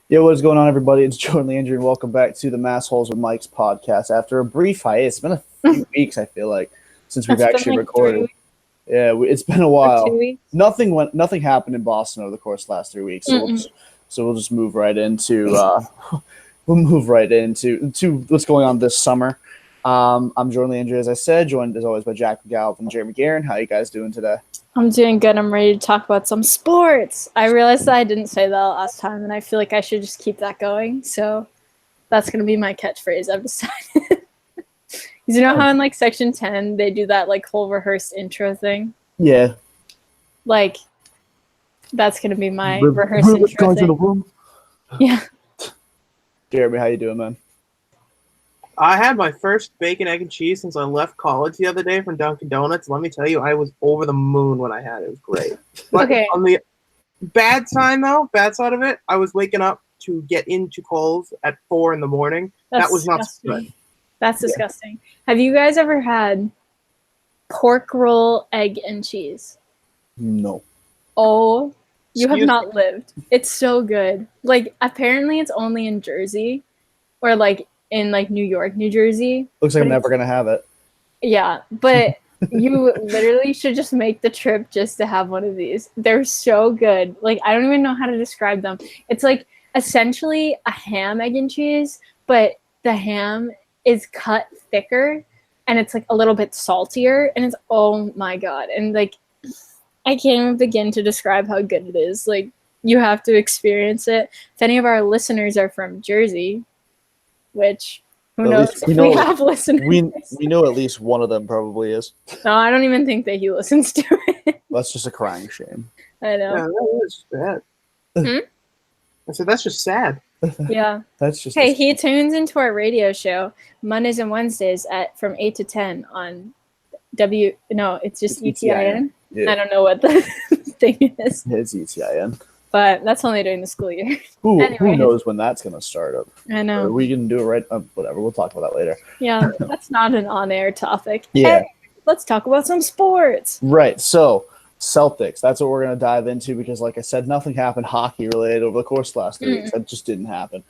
Yo, what is going on, everybody? It's Jordan Landry, and welcome back to the Massholes with Mics podcast. After a brief hiatus, it's been a few weeks, I feel like, since we've actually recorded. Yeah, it's been a while. 2 weeks. Nothing happened in Boston over the course of the last 3 weeks, so we'll just move right into what's going on this summer. I'm Jordan Landry, as I said, joined as always by Jack McGowan and Jeremy Guerin. How you guys doing today? I'm doing good. I'm ready to talk about some sports. I realized that I didn't say that last time, and I feel like I should just keep that going. So that's going to be my catchphrase, I've decided. You know how in like section 10 they do that like whole rehearsed intro thing? Yeah. Like that's going to be my rehearsed intro thing. Yeah. Jeremy, how you doing, man? I had my first bacon, egg, and cheese since I left college the other day from Dunkin' Donuts. Let me tell you, I was over the moon when I had it. It was great. But Okay. On the bad side of it, I was waking up to get into Kohl's at 4 a.m. That was not good. That's disgusting. Have you guys ever had pork roll, egg, and cheese? No. Oh, you have not lived. It's so good. Like, apparently it's only in Jersey or like in like New York, New Jersey. Looks like I'm never gonna have it. Yeah, but you literally should just make the trip just to have one of these. They're so good. Like, I don't even know how to describe them. It's like essentially a ham, egg, and cheese, but the ham is cut thicker and it's like a little bit saltier, and it's, oh my god. And like, I can't even begin to describe how good it is. Like, you have to experience it. If any of our listeners are from Jersey, which who knows if we have listeners. We know at least one of them probably is. No, I don't even think that he listens to it. That's just a crying shame. I know. Yeah, that's sad. I said that's just sad. Yeah. That's just. Hey, he tunes into our radio show Mondays and Wednesdays from 8 to 10 on it's just ETIN. Yeah. I don't know what the thing is. It's ETIN. But that's only during the school year. Who knows when that's going to start up? I know. We can do it right. Whatever. We'll talk about that later. Yeah, that's not an on-air topic. Yeah. Hey, let's talk about some sports. Right. So, Celtics. That's what we're going to dive into because, like I said, nothing happened hockey-related over the course of the last 3 weeks. That just didn't happen.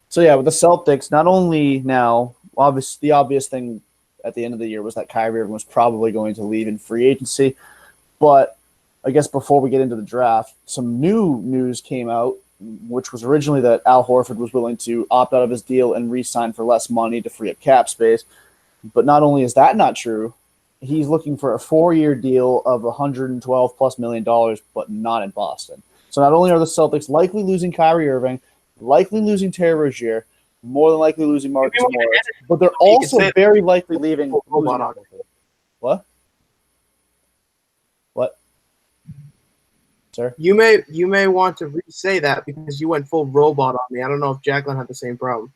So, yeah, with the Celtics, not only now, the obvious thing at the end of the year was that Kyrie Irving was probably going to leave in free agency, but I guess before we get into the draft, some new news came out, which was originally that Al Horford was willing to opt out of his deal and re-sign for less money to free up cap space. But not only is that not true, he's looking for a 4-year deal of $112+ million, but not in Boston. So not only are the Celtics likely losing Kyrie Irving, likely losing Terry Rozier, more than likely losing Marcus Morris, but they're also very likely leaving. What? Sir? You may want to re-say that because you went full robot on me. I don't know if Jacqueline had the same problem.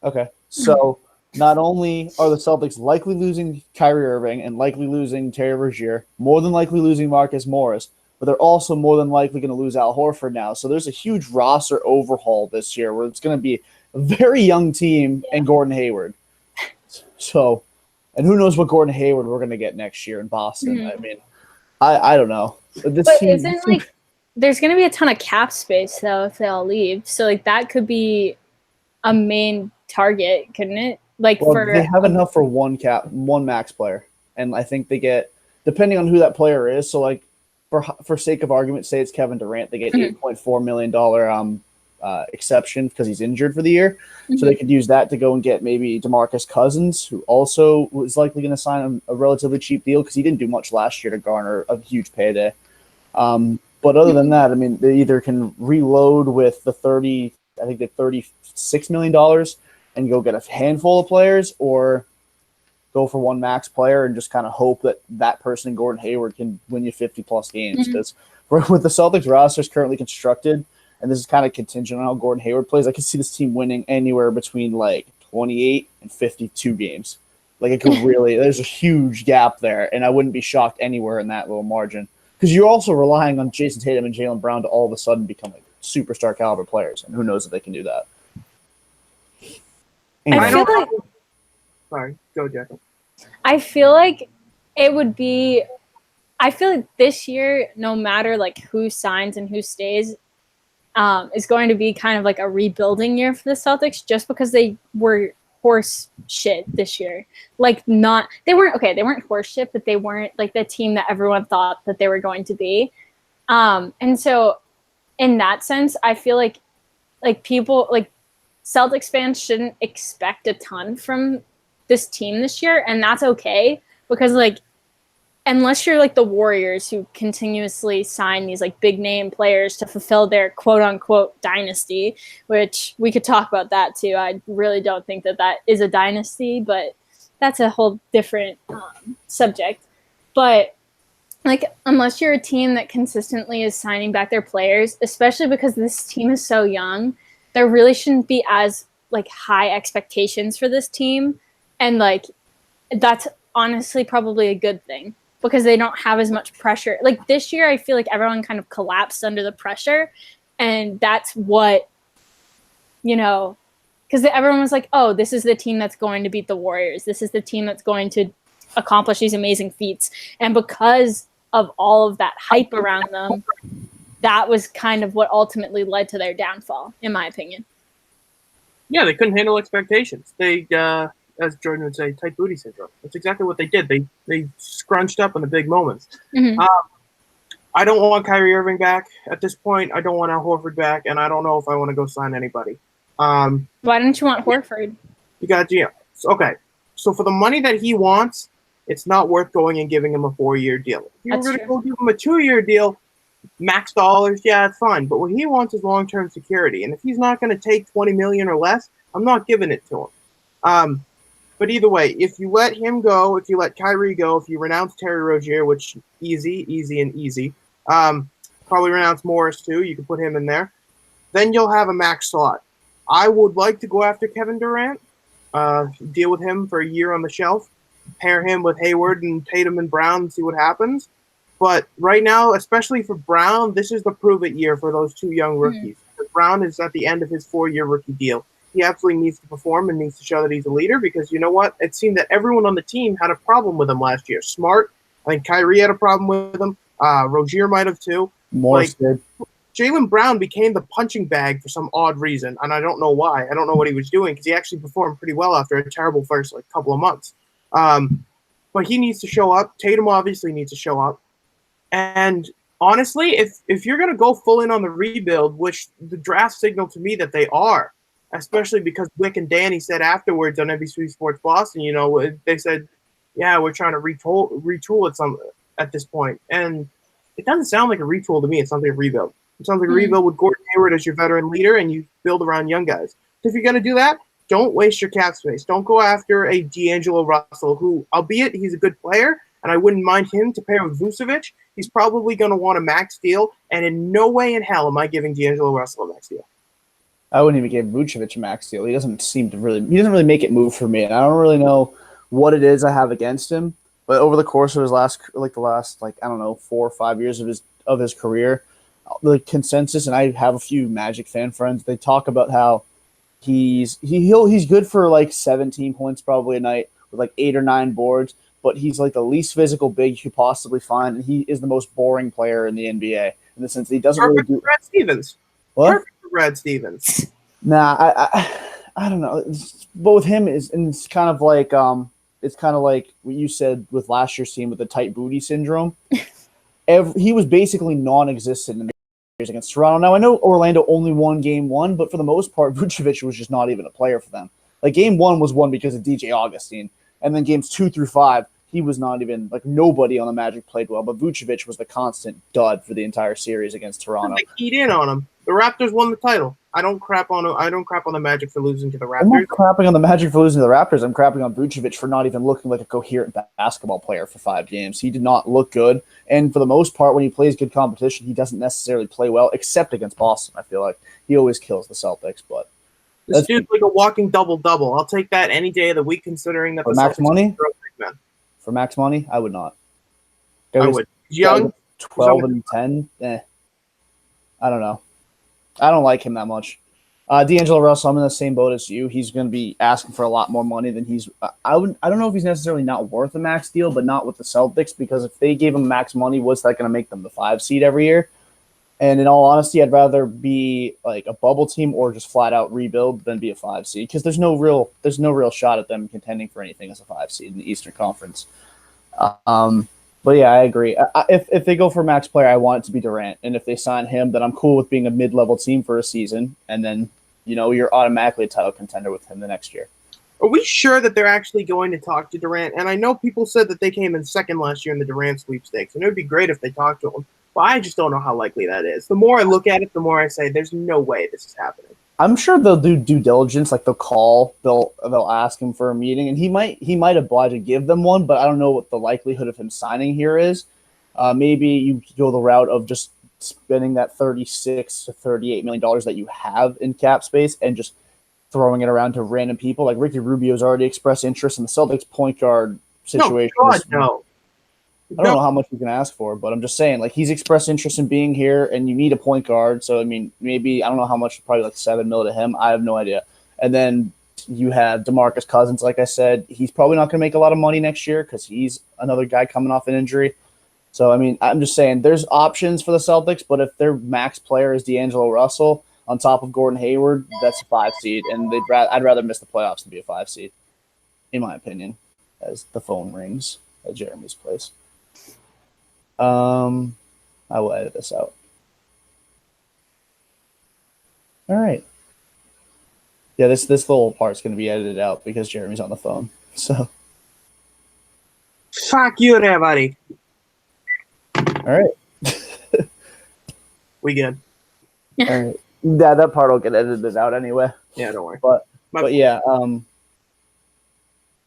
Okay, so not only are the Celtics likely losing Kyrie Irving and likely losing Terry Rozier, more than likely losing Marcus Morris, but they're also more than likely going to lose Al Horford now. So there's a huge roster overhaul this year where it's going to be a very young team and Gordon Hayward. So, and who knows what Gordon Hayward we're going to get next year in Boston. I mean, I don't know. But isn't like there's going to be a ton of cap space though if they all leave. So like that could be a main target, couldn't it? Like they have enough for one max player, and I think they get, depending on who that player is. So like for sake of argument, say it's Kevin Durant, they get $8.4 million exception because he's injured for the year. So they could use that to go and get maybe DeMarcus Cousins, who also was likely going to sign a relatively cheap deal because he didn't do much last year to garner a huge payday. But other than that, I mean, they either can reload with the $36 million and go get a handful of players, or go for one max player and just kind of hope that person in Gordon Hayward can win you 50+ games. Because with the Celtics rosters currently constructed, and this is kind of contingent on how Gordon Hayward plays, I can see this team winning anywhere between like 28 and 52 games. Like it could really, there's a huge gap there, and I wouldn't be shocked anywhere in that little margin. Because you're also relying on Jason Tatum and Jaylen Brown to all of a sudden become like superstar caliber players, and who knows if they can do that. Anyway. Sorry, go, Jack. I feel like it would be. I feel like this year, no matter like who signs and who stays, is going to be kind of like a rebuilding year for the Celtics, just because they were horse shit this year. Like, they weren't horse shit, but they weren't like the team that everyone thought that they were going to be. And so in that sense, I feel like people, like Celtics fans, shouldn't expect a ton from this team this year, and that's okay, because like, unless you're like the Warriors, who continuously sign these like big name players to fulfill their quote unquote dynasty, which we could talk about that too. I really don't think that is a dynasty, but that's a whole different subject. But like, unless you're a team that consistently is signing back their players, especially because this team is so young, there really shouldn't be as like high expectations for this team. And like, that's honestly probably a good thing, because they don't have as much pressure. Like this year, I feel like everyone kind of collapsed under the pressure. And that's what, because everyone was like, oh, this is the team that's going to beat the Warriors. This is the team that's going to accomplish these amazing feats. And because of all of that hype around them, that was kind of what ultimately led to their downfall, in my opinion. Yeah, they couldn't handle expectations. They, as Jordan would say, tight booty syndrome. That's exactly what they did. They scrunched up in the big moments. Mm-hmm. I don't want Kyrie Irving back at this point. I don't want Al Horford back, and I don't know if I want to go sign anybody. Why don't you want Horford? Because, okay. So for the money that he wants, it's not worth going and giving him a 4-year deal. If you were going to go give him a 2-year deal, max dollars, yeah, it's fine. But what he wants is long-term security. And if he's not going to take $20 million or less, I'm not giving it to him. But either way, if you let him go, if you let Kyrie go, if you renounce Terry Rozier, which easy. Probably renounce Morris too. You can put him in there. Then you'll have a max slot. I would like to go after Kevin Durant, deal with him for a year on the shelf, pair him with Hayward and Tatum and Brown and see what happens. But right now, especially for Brown, this is the prove-it year for those two young rookies. Mm-hmm. Brown is at the end of his 4-year rookie deal. He absolutely needs to perform and needs to show that he's a leader, because you know what? It seemed that everyone on the team had a problem with him last year. Smart, I think Kyrie had a problem with him. Rozier might have too. Morris did. Jaylen Brown became the punching bag for some odd reason, and I don't know why. I don't know what he was doing, because he actually performed pretty well after a terrible first couple of months. But he needs to show up. Tatum obviously needs to show up. And honestly, if you're going to go full in on the rebuild, which the draft signaled to me that they are, especially because Wick and Danny said afterwards on NBC Sports Boston, they said, yeah, we're trying to retool at this point. And it doesn't sound like a retool to me. It sounds like a rebuild. It sounds like a rebuild with Gordon Hayward as your veteran leader, and you build around young guys. So if you're going to do that, don't waste your cap space. Don't go after a D'Angelo Russell, who, albeit he's a good player, and I wouldn't mind him to pair with Vucevic, he's probably going to want a max deal, and in no way in hell am I giving D'Angelo Russell a max deal. I wouldn't even give Vucevic a max deal. He doesn't really make it move for me, and I don't really know what it is I have against him. But over the course of his last 4 or 5 years of his career, the consensus, and I have a few Magic fan friends, they talk about how he's good for like 17 points probably a night with like 8 or 9 boards, but he's like the least physical big you could possibly find, and he is the most boring player in the NBA in the sense that he doesn't Perfect really do. Brad Stevens. What? Perfect for Brad Stevens. Nah, I don't know. But with him it's kind of like what you said with last year's team with the tight booty syndrome. He was basically non-existent in the series against Toronto. Now I know Orlando only won Game 1, but for the most part, Vucevic was just not even a player for them. Like Game 1 was won because of DJ Augustine, and then Games 2 through 5, he was not even nobody on the Magic played well. But Vucevic was the constant dud for the entire series against Toronto. They keyed in on him. The Raptors won the title. I don't crap on the Magic for losing to the Raptors. I'm not crapping on the Magic for losing to the Raptors. I'm crapping on Vucevic for not even looking like a coherent basketball player for 5 games. He did not look good. And for the most part, when he plays good competition, he doesn't necessarily play well, except against Boston. I feel like he always kills the Celtics. But this dude's like a walking double-double. I'll take that any day of the week, considering that for the max Celtics money. Man. For max money, I would not. I would. Young, 12 and 10. I don't know. I don't like him that much. D'Angelo Russell, I'm in the same boat as you. He's going to be asking for a lot more money than he's. I don't know if he's necessarily not worth a max deal, but not with the Celtics, because if they gave him max money, what's that going to make them, the 5 seed every year? And in all honesty, I'd rather be like a bubble team or just flat out rebuild than be a 5 seed because there's no real shot at them contending for anything as a 5 seed in the Eastern Conference. But yeah, I agree. If they go for max player, I want it to be Durant, and if they sign him, then I'm cool with being a mid-level team for a season, and then you're automatically a title contender with him the next year. Are we sure that they're actually going to talk to Durant? And I know people said that they came in second last year in the Durant sweepstakes, and it would be great if they talked to him. But I just don't know how likely that is. The more I look at it, the more I say, there's no way this is happening. I'm sure they'll do due diligence, like they'll ask him for a meeting, and he might oblige to give them one, but I don't know what the likelihood of him signing here is. Maybe you go the route of just spending that $36 to $38 million that you have in cap space and just throwing it around to random people. Like Ricky Rubio's already expressed interest in the Celtics point guard situation. No, God, no. I don't know how much you can ask for, but I'm just saying, like, he's expressed interest in being here, and you need a point guard. So, I mean, maybe, I don't know how much, probably like $7 million to him. I have no idea. And then you have DeMarcus Cousins, like I said. He's probably not going to make a lot of money next year because he's another guy coming off an injury. So, I mean, I'm just saying there's options for the Celtics, but if their max player is D'Angelo Russell on top of Gordon Hayward, that's a 5 seed, and I'd rather miss the playoffs than be a 5 seed, in my opinion, as the phone rings at Jeremy's place. I will edit this out. All right. Yeah, this little part's going to be edited out because Jeremy's on the phone. So. Fuck you there, buddy. All right. We good. All right. Yeah, that part will get edited out anyway. Yeah, don't worry. But yeah,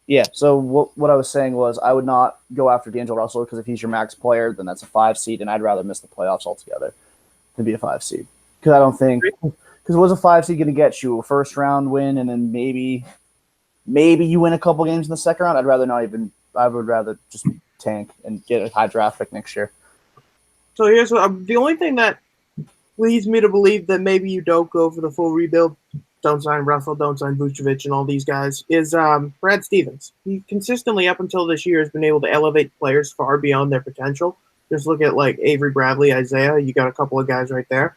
yeah, so what I was saying was I would not go after D'Angelo Russell because if he's your max player, then that's a 5 seed, and I'd rather miss the playoffs altogether than be a 5 seed. Because I don't think – because what's a 5 seed going to get you? A first-round win, and then maybe you win a couple games in the second round? I would rather just tank and get a high draft pick next year. So here's the only thing that leads me to believe that maybe you don't go for the full rebuild, don't sign Russell, don't sign Vucevic and all these guys, is Brad Stevens. He consistently, up until this year, has been able to elevate players far beyond their potential. Just look at, like, Avery Bradley, Isaiah. You got a couple of guys right there.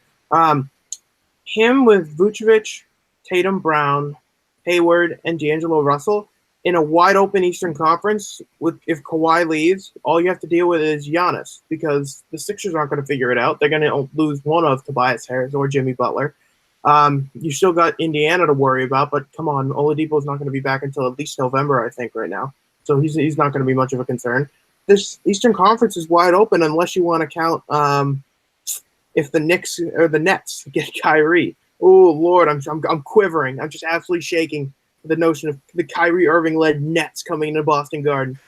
Him with Vucevic, Tatum Brown, Hayward, and D'Angelo Russell in a wide-open Eastern Conference, if Kawhi leaves, all you have to deal with is Giannis because the Sixers aren't going to figure it out. They're going to lose one of Tobias Harris or Jimmy Butler. You still got Indiana to worry about, but come on, Oladipo's not going to be back until at least November, I think, right now. So he's not going to be much of a concern. This Eastern Conference is wide open unless you want to count if the Knicks or the Nets get Kyrie. Oh Lord, I'm quivering. I'm just absolutely shaking at the notion of the Kyrie Irving-led Nets coming into Boston Garden.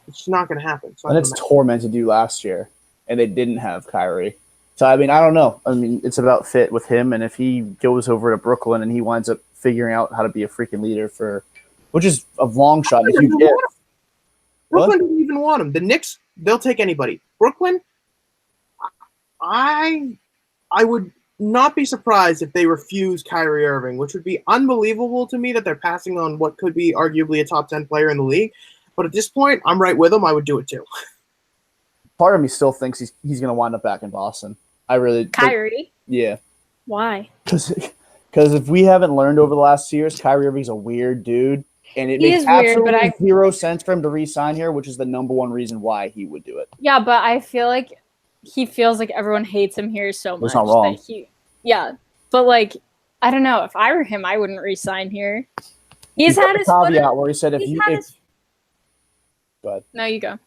It's just not going to happen. And it's tormented you last year, and they didn't have Kyrie. So, I mean, I don't know. I mean, it's about fit with him, and if he goes over to Brooklyn and he winds up figuring out how to be a freaking leader which is a long shot. If you get Brooklyn didn't even want him. The Knicks, they'll take anybody. Brooklyn, I would not be surprised if they refuse Kyrie Irving, which would be unbelievable to me that they're passing on what could be arguably a top 10 player in the league. But at this point, I'm right with them. I would do it too. Part of me still thinks he's going to wind up back in Boston. I really Kyrie? Yeah. Why? Because if we haven't learned over the last 2 years, Kyrie Irving's a weird dude. And it makes absolutely zero sense for him to re-sign here, which is the number one reason why he would do it. Yeah, but I feel like he feels like everyone hates him here so much. That's not wrong. Yeah, but like, I don't know. If I were him, I wouldn't resign here. He's got had the his caveat where he said go ahead. No, you go.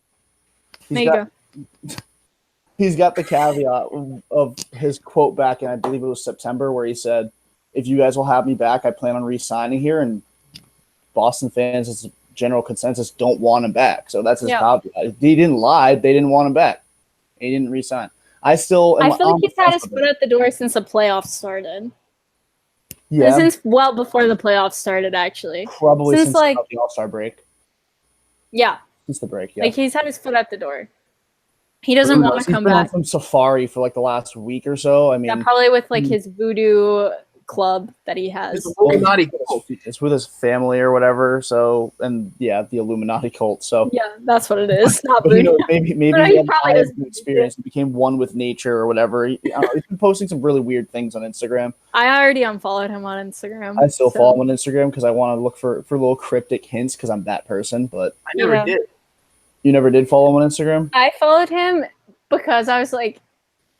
He's got the caveat of his quote back in, I believe it was September, where he said, if you guys will have me back, I plan on re-signing here. And Boston fans, as a general consensus, don't want him back. So that's his caveat. He didn't lie. They didn't want him back. He didn't re-sign. I feel like he's had his foot at the door since the playoffs started. Yeah. Since well before the playoffs started, actually. Probably since like the All-Star break. Yeah. Since the break, yeah. Like, he's had his foot at the door. He doesn't want to come back. He's been on some safari for like the last week or so. I mean, yeah, probably with like his voodoo club that he has. It's Illuminati cult. It's with his family or whatever. So, and yeah, the Illuminati cult. So Yeah, that's what it is. Not but, you know, voodoo. maybe But no, he he had probably an doesn't eye-opening experience and became one with nature or whatever. I don't know, he's been posting some really weird things on Instagram. I already unfollowed him on Instagram. I still follow him on Instagram because I want to look for little cryptic hints because I'm that person. But I never did. You never did follow him on Instagram? I followed him because I was like,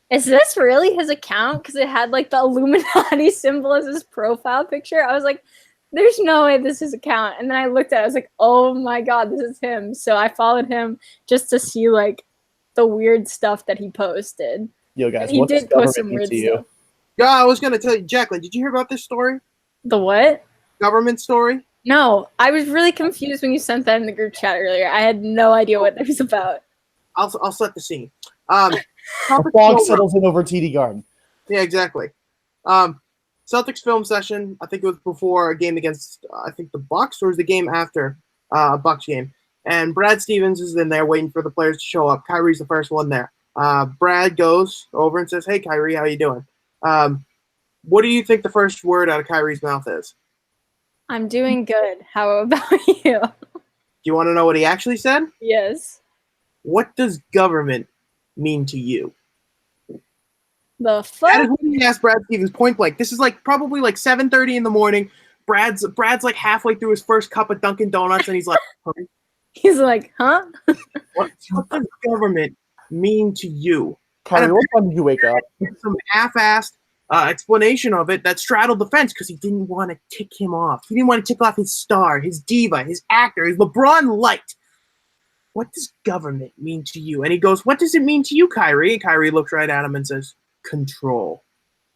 is this really his account? Because it had like the Illuminati symbol as his profile picture. I was like, there's no way this is his account. And then I looked at it, I was like, oh my God, this is him. So I followed him just to see like the weird stuff that he posted. Yo, guys, and he did post some weird stuff. Yeah, I was going to tell you, Jacqueline, did you hear about this story? The what? Government story? No, I was really confused when you sent that in the group chat earlier. I had no idea what it was about. I'll set the scene. The fog settles in over TD Garden. Yeah, exactly. Celtics film session. I think it was before a game against, I think the Bucks, or was the game after a Bucks game. And Brad Stevens is in there waiting for the players to show up. Kyrie's the first one there. Brad goes over and says, "Hey, Kyrie, how you doing?" What do you think the first word out of Kyrie's mouth is? I'm doing good. How about you? Do you want to know what he actually said? Yes. What does government mean to you? The fuck? That is what he asked Brad Stevens point blank. This is like probably like 7:30 in the morning. Brad's like halfway through his first cup of Dunkin' Donuts, and he's like, he's like, huh? what does government mean to you? Kyrie, what time did you wake up? Some half-assed explanation of it that straddled the fence because he didn't want to tick him off. He didn't want to tick off his star, his diva, his actor, his LeBron light. What does government mean to you? And he goes, what does it mean to you, Kyrie? And Kyrie looks right at him and says, control.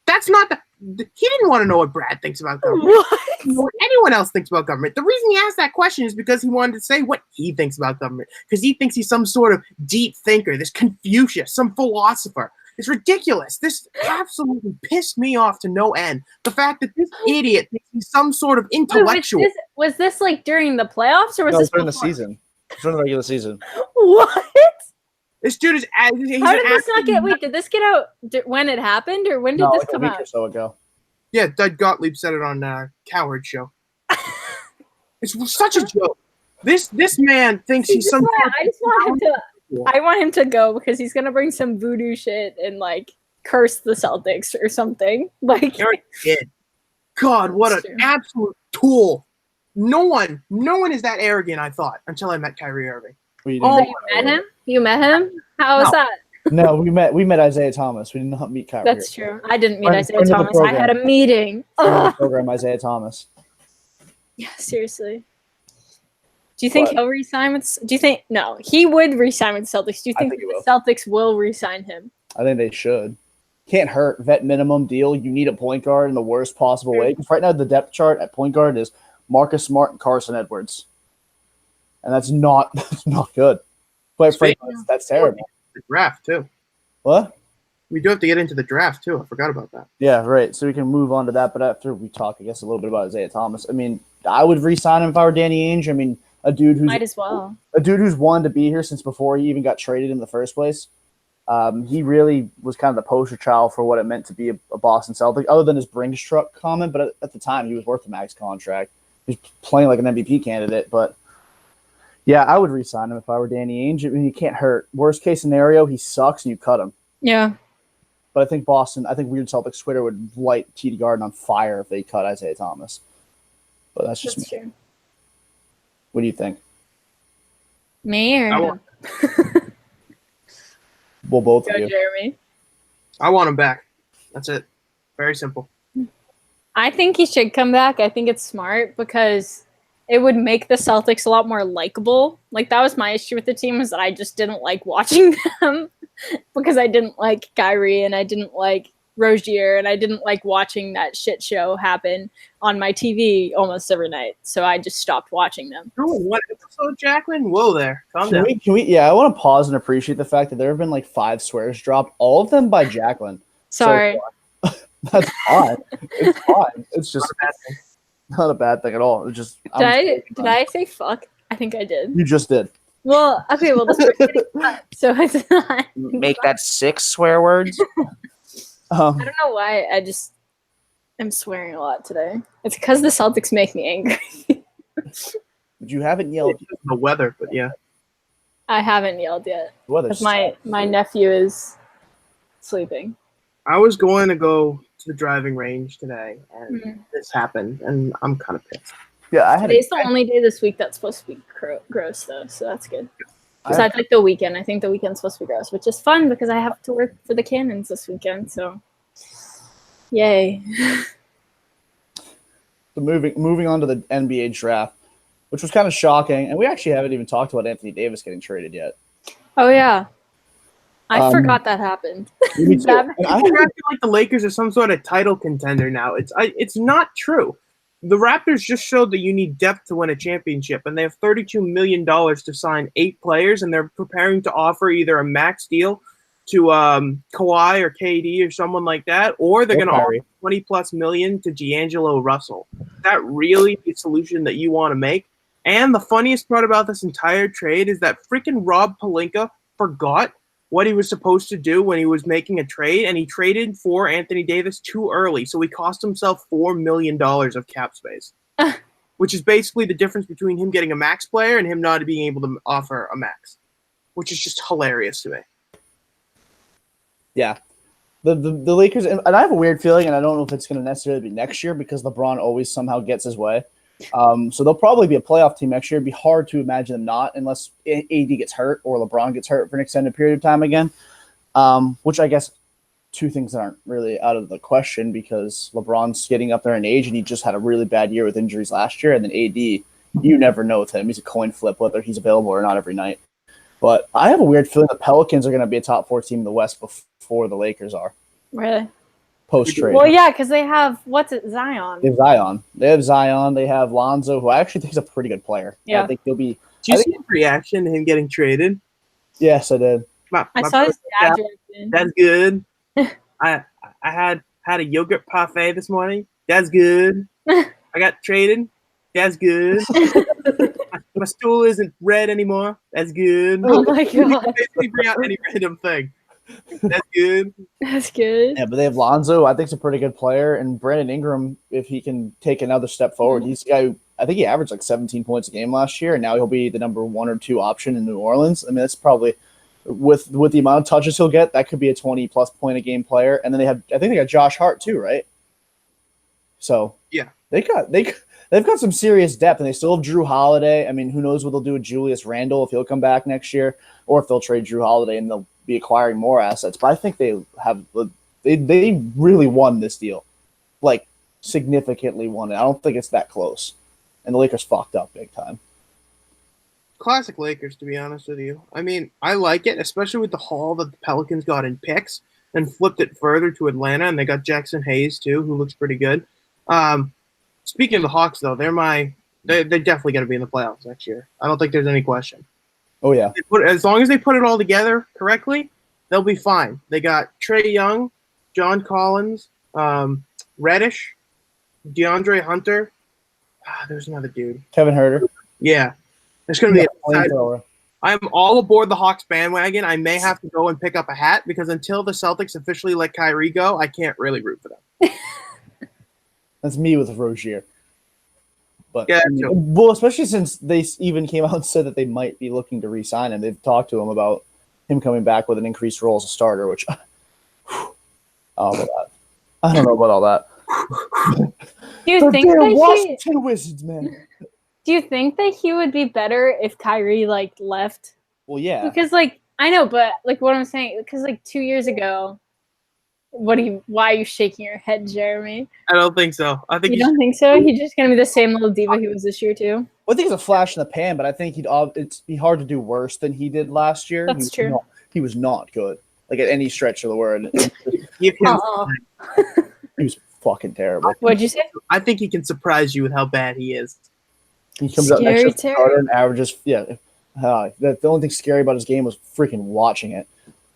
That's not the... He didn't want to know what Brad thinks about government. What anyone else thinks about government. The reason he asked that question is because he wanted to say what he thinks about government. Because he thinks he's some sort of deep thinker, this Confucius, some philosopher. It's ridiculous. This absolutely pissed me off to no end. The fact that this idiot thinks he's some sort of intellectual. Was this like during the playoffs or was this during the season? It's during the regular season. What? This dude is. How did this not get? Wait, did this get out when it happened, or when did this come out? A week or so ago. Yeah, Doug Gottlieb said it on Coward Show. It's such a joke. This man thinks he's some. I want him to go because he's gonna bring some voodoo shit and like curse the Celtics or something. Like, God, what an absolute tool! No one is that arrogant. I thought until I met Kyrie Irving. You met him? You met him? How was that? No, we met Isaiah Thomas. We did not meet Kyrie. That's true. I didn't meet Isaiah Thomas. I had a meeting. Program Isaiah Thomas. Yeah, seriously. Do you think he'll resign with? Do you think no? He would resign with the Celtics. Do you think the Celtics will resign him? I think they should. Can't hurt. Vet minimum deal. You need a point guard in the worst possible way. Because right now the depth chart at point guard is Marcus Smart and Carson Edwards, and that's not good. Quite frankly, that's terrible. The draft too. What? We do have to get into the draft too. I forgot about that. Yeah, right. So we can move on to that. But after we talk, I guess a little bit about Isaiah Thomas. I mean, I would re-sign him if I were Danny Ainge. I mean, a dude who's wanted to be here since before he even got traded in the first place. He really was kind of the poster child for what it meant to be a Boston Celtic, other than his Brinks truck comment. But at the time, he was worth the max contract. He was playing like an MVP candidate. But yeah, I would re-sign him if I were Danny Ainge. I mean, he can't hurt. Worst case scenario, he sucks and you cut him. Yeah. But I think Weird Celtics Twitter would light TD Garden on fire if they cut Isaiah Thomas. But that's just me. True. What do you think? Me or Well, both of you. Jeremy. I want him back. That's it. Very simple. I think he should come back. I think it's smart because it would make the Celtics a lot more likable. Like, that was my issue with the team, was that I just didn't like watching them because I didn't like Kyrie and I didn't like Rozier and I didn't like watching that shit show happen on my TV almost every night. So I just stopped watching them. What episode, Jacqueline? Whoa there. Calm down. Can we, I want to pause and appreciate the fact that there have been like 5 swears dropped, all of them by Jacqueline. Sorry. So, that's fine. It's fine. It's just not a bad thing at all. It's just did I say fuck? I think I did. You just did. Well, okay, well, this so it's not. Make that 6 swear words. I don't know why. am swearing a lot today. It's because the Celtics make me angry. But you haven't yelled. The weather, but yeah. I haven't yelled yet. The weather's Because my nephew is sleeping. I was going to go to the driving range today, and this happened, and I'm kind of pissed. Yeah, I had. Today's the only day this week that's supposed to be gross, though, so that's good. Besides, like the weekend, I think the weekend's supposed to be gross, which is fun because I have to work for the Cannons this weekend. So, yay! So moving on to the NBA draft, which was kind of shocking, and we actually haven't even talked about Anthony Davis getting traded yet. Oh yeah, I forgot that happened. Me too. I feel like the Lakers are some sort of title contender now. It's not true. The Raptors just showed that you need depth to win a championship, and they have $32 million to sign 8 players, and they're preparing to offer either a max deal to Kawhi or KD or someone like that, or they're going to offer $20+ million to D'Angelo Russell. Is that really the solution that you want to make? And the funniest part about this entire trade is that freaking Rob Pelinka forgot what he was supposed to do when he was making a trade, and he traded for Anthony Davis too early, so he cost himself $4 million of cap space, which is basically the difference between him getting a max player and him not being able to offer a max, which is just hilarious to me. Yeah. The Lakers, and I have a weird feeling, and I don't know if it's going to necessarily be next year because LeBron always somehow gets his way. So they'll probably be a playoff team next year. It'd be hard to imagine them not unless AD gets hurt or LeBron gets hurt for an extended period of time again, which I guess two things that aren't really out of the question because LeBron's getting up there in age and he just had a really bad year with injuries last year. And then AD, you never know with him. He's a coin flip whether he's available or not every night. But I have a weird feeling the Pelicans are going to be a top 4 team in the West before the Lakers are. Really? Post-trade. Well, yeah, because they have, Zion? They have Zion. They have Zion. They have Lonzo, who I actually think is a pretty good player. Yeah. I think he'll be. Do you see his reaction to him getting traded? Yes, I did. I saw his dad reaction. That's good. I had a yogurt parfait this morning. That's good. I got traded. That's good. My stool isn't red anymore. That's good. Oh my god! Basically, bring out any random thing. That's good. That's good. Yeah, but they have Lonzo. I think he's a pretty good player, and Brandon Ingram, if he can take another step forward, he's a guy who I think he averaged like 17 points a game last year, and now he'll be the number 1 or 2 option in New Orleans. I mean, that's probably with the amount of touches he'll get, that could be a 20+ point a game player. And then I think they got Josh Hart too, right? So yeah, they've got some serious depth, and they still have Drew Holiday. I mean, who knows what they'll do with Julius Randle if he'll come back next year, or if they'll trade Drew Holiday and they'll be acquiring more assets. But I think they really won this deal, like significantly won it. I don't think it's that close, and the Lakers fucked up big time. Classic Lakers, to be honest with you. I mean, I like it, especially with the haul that the Pelicans got in picks and flipped it further to Atlanta, and they got Jackson Hayes too, who looks pretty good. Speaking of the Hawks, though, they're definitely going to be in the playoffs next year. I don't think there's any question. Oh yeah, as long as they put it all together correctly, they'll be fine. They got Trae Young, John Collins, Reddish, DeAndre Hunter. There's another dude, Kevin Huerter. Yeah, there's going to be a flamethrower. I'm all aboard the Hawks bandwagon. I may have to go and pick up a hat because until the Celtics officially let Kyrie go, I can't really root for them. That's me with Rozier. But yeah, well, especially since they even came out and said that they might be looking to re-sign him. They've talked to him about him coming back with an increased role as a starter, which I don't know about all that. Do you think that Washington Wizards, man? Do you think that he would be better if Kyrie left? Well, yeah. Because I know, but what I'm saying, because 2 years ago, why are you shaking your head, Jeremy? I don't think so. I think you don't think so? He's just gonna be the same little diva he was this year too. Well, I think it's a flash in the pan, but I think it'd be hard to do worse than he did last year. That's true. He was not good, at any stretch of the word. He was fucking terrible. What'd you say? I think he can surprise you with how bad he is. He comes out next to the starter and averages. Yeah, the only thing scary about his game was freaking watching it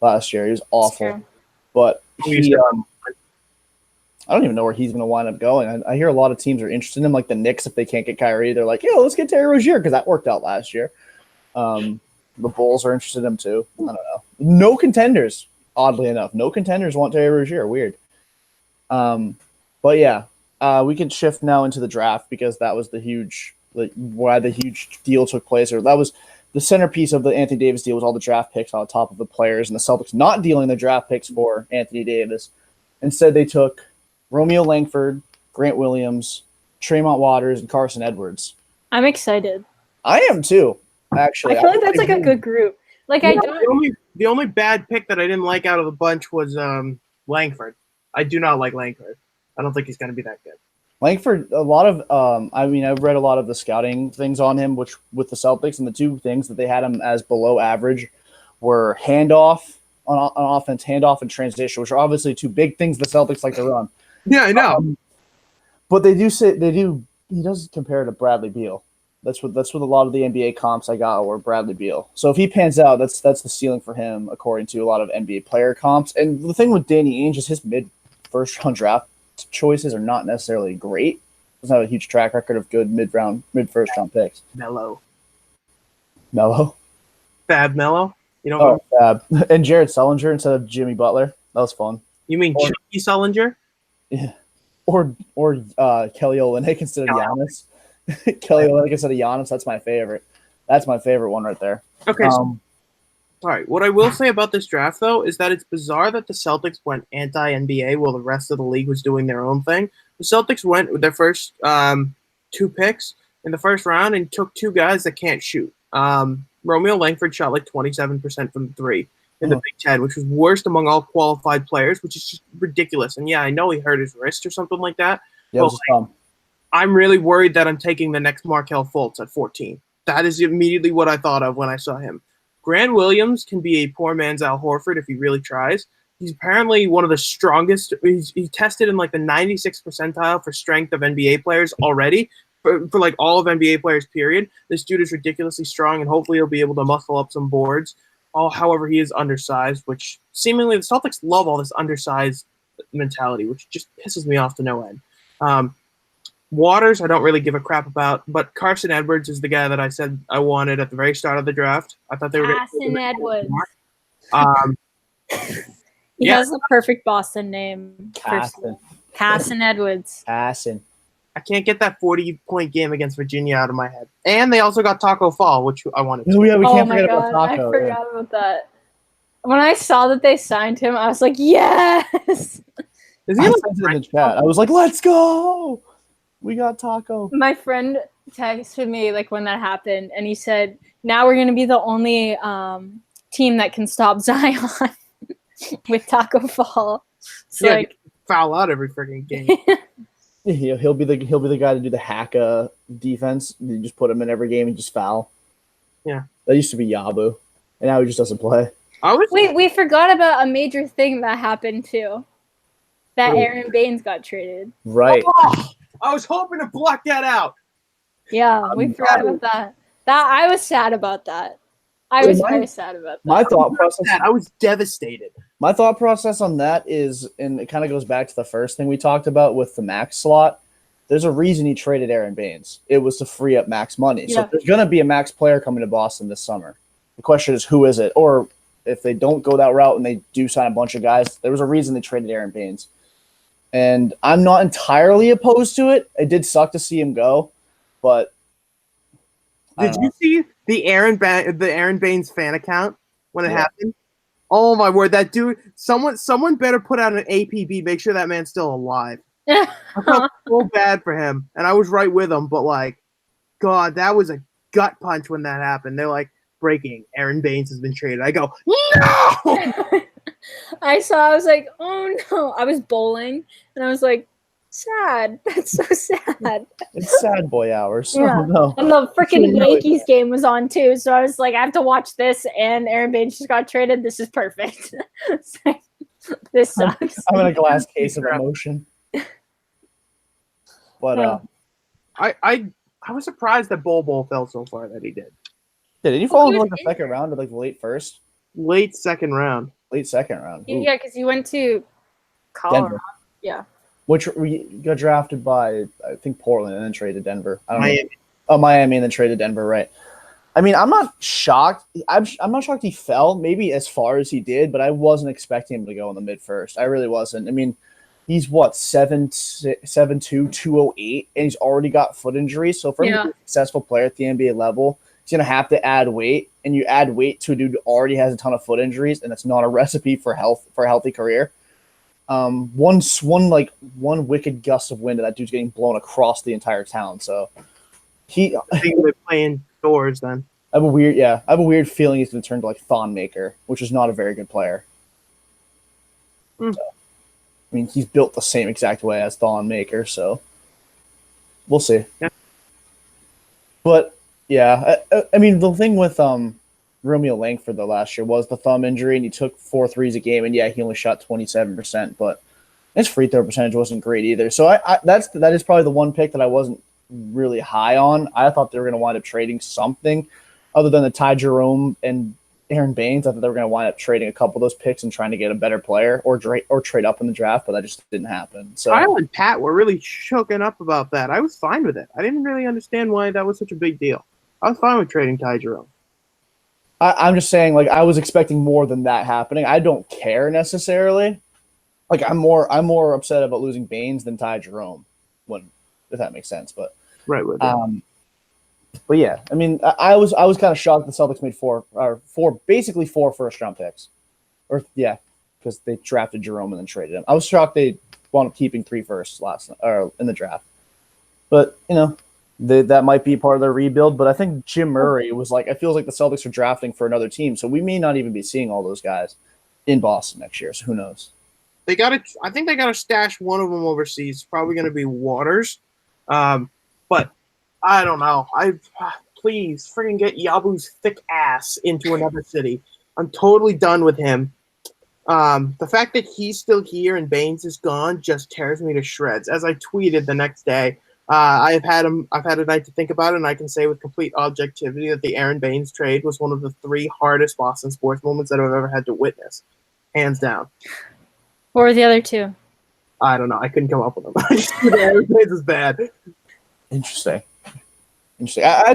last year. He was awful, but I don't even know where he's going to wind up going. I hear a lot of teams are interested in him, like the Knicks. If they can't get Kyrie, they're like, "Yeah, let's get Terry Rozier," because that worked out last year. The Bulls are interested in him too. I don't know. No contenders, oddly enough, no contenders want Terry Rozier. Weird. But yeah, we can shift now into the draft because that was why the huge deal took place. Or that was the centerpiece of the Anthony Davis deal was all the draft picks on top of the players, and the Celtics not dealing the draft picks for Anthony Davis. Instead, they took Romeo Langford, Grant Williams, Tremont Waters, and Carson Edwards. I'm excited. I am too, actually. I feel like that's like a good group. Like I don't. The only bad pick that I didn't like out of the bunch was Langford. I do not like Langford. I don't think he's going to be that good. Langford, a lot of I've read a lot of the scouting things on him, which with the Celtics, and the two things that they had him as below average were handoff on offense, handoff and transition, which are obviously two big things the Celtics like to run. Yeah, I know. But he does compare to Bradley Beal. That's what a lot of the NBA comps I got were Bradley Beal. So if he pans out, that's the ceiling for him according to a lot of NBA player comps. And the thing with Danny Ainge is his mid-first round draft choices are not necessarily great. He's not a huge track record of good mid-first round picks. Mello. Fab Mello? You know Fab. And Jared Sullinger instead of Jimmy Butler. That was fun. You mean Chucky Sullinger? Yeah. Or Kelly Olynyk instead of Giannis. Kelly Olynyk instead of Giannis. That's my favorite. That's my favorite one right there. Okay. All right. What I will say about this draft, though, is that it's bizarre that the Celtics went anti-NBA while the rest of the league was doing their own thing. The Celtics went with their first two picks in the first round and took two guys that can't shoot. Romeo Langford shot like 27% from three in the Big Ten, which was worst among all qualified players, which is just ridiculous. And, yeah, I know he hurt his wrist or something like that. Yeah, but I'm really worried that I'm taking the next Markelle Fultz at 14. That is immediately what I thought of when I saw him. Grant Williams can be a poor man's Al Horford if he really tries. He's apparently one of the strongest. He's tested in like the 96th percentile for strength of NBA players already for like all of NBA players, period. This dude is ridiculously strong, and hopefully he'll be able to muscle up some boards. However, he is undersized, which seemingly the Celtics love all this undersized mentality, which just pisses me off to no end. Waters, I don't really give a crap about, but Carson Edwards is the guy that I said I wanted at the very start of the draft. I thought they were Carson Edwards. He Yeah. has the perfect Boston name. Carson Edwards. Carson. I can't get that 40-point game against Virginia out of my head. And they also got Taco Fall, which I wanted to. Oh, yeah, we Oh can't my forget god, about Taco. I forgot about that. When I saw that they signed him, I was like, yes! Is he I like sent it in the chat. I was like, let's go! We got Taco. My friend texted me like when that happened, and he said, now we're going to be the only team that can stop Zion with Taco Fall. It's like foul out every freaking game. Yeah, he'll be the guy to do the hacka defense. You just put him in every game and just foul. Yeah. That used to be Yabu. And now he just doesn't play. Wait, we forgot about a major thing that happened too. That Aaron Baines got traded. Right. Oh, I was hoping to block that out. Yeah, we forgot about that. I was sad about that. I was very sad about that. My thought process. I was devastated. My thought process on that is, and it kind of goes back to the first thing we talked about with the max slot. There's a reason he traded Aaron Baines. It was to free up max money. Yeah. So there's going to be a max player coming to Boston this summer. The question is, who is it? Or if they don't go that route and they do sign a bunch of guys, there was a reason they traded Aaron Baines. And I'm not entirely opposed to it. It did suck to see him go, but did you see the Aaron Baines fan account when it happened? Oh my word, that dude! Someone better put out an APB. Make sure that man's still alive. I felt so bad for him, and I was right with him. But like, God, that was a gut punch when that happened. They're like, breaking: Aaron Baines has been traded. I go, no. I was like, oh no. I was bowling, and I was like, sad. That's so sad. It's sad boy hours. Yeah. Oh, no. And the freaking Yankees game was on too, so I was like, I have to watch this, and Aaron Baines just got traded. This is perfect. This sucks. I'm in a glass case of emotion. But I was surprised that Bol fell so far that he did. Did he fall into like the second round or like the late first? Late second round. Late second round. Ooh. Yeah, because he went to Colorado. Denver. Yeah. Which we got drafted by, I think, Portland and then traded Denver. I don't Miami. know. Oh, Miami and then traded Denver, right. I mean, I'm not shocked. I'm not shocked he fell maybe as far as he did, but I wasn't expecting him to go in the mid-first. I really wasn't. I mean, he's what 7'2", 208, and he's already got foot injuries. So for him to be a successful player at the NBA level, he's gonna have to add weight, and you add weight to a dude who already has a ton of foot injuries, and it's not a recipe for a healthy career. One wicked gust of wind, and that dude's getting blown across the entire town. So I think they're playing doors then. I have a weird feeling he's going to turn to like Thon Maker, which is not a very good player. So, I mean, he's built the same exact way as Thon Maker, so we'll see. Yeah. But yeah, I mean, the thing with Romeo Langford the last year was the thumb injury, and he took 4 threes a game, and yeah, he only shot 27%, but his free throw percentage wasn't great either. So that is probably the one pick that I wasn't really high on. I thought they were going to wind up trading something other than the Ty Jerome and Aaron Baines. I thought they were going to wind up trading a couple of those picks and trying to get a better player or trade up in the draft, but that just didn't happen. So Kyle and Pat were really shooken up about that. I was fine with it. I didn't really understand why that was such a big deal. I was fine with trading Ty Jerome. I'm just saying, like, I was expecting more than that happening. I don't care necessarily. Like, I'm more upset about losing Baines than Ty Jerome, if that makes sense. But right with it. But yeah, I mean, I was kind of shocked the Celtics made basically four first round picks, because they drafted Jerome and then traded him. I was shocked they wound up keeping 3 firsts in the draft. But that might be part of their rebuild. But I think Jim Murray was like, it feels like the Celtics are drafting for another team, so we may not even be seeing all those guys in Boston next year. So who knows? I think they got to stash one of them overseas. It's probably going to be Waters. But I don't know. Please freaking get Yabu's thick ass into another city. I'm totally done with him. The fact that he's still here and Baines is gone just tears me to shreds. As I tweeted the next day, I've had a night to think about it, and I can say with complete objectivity that the Aaron Baines trade was one of the 3 hardest Boston sports moments that I've ever had to witness, hands down. What were the other 2? I don't know. I couldn't come up with them. I just knew that Aaron Baines is bad. Interesting. I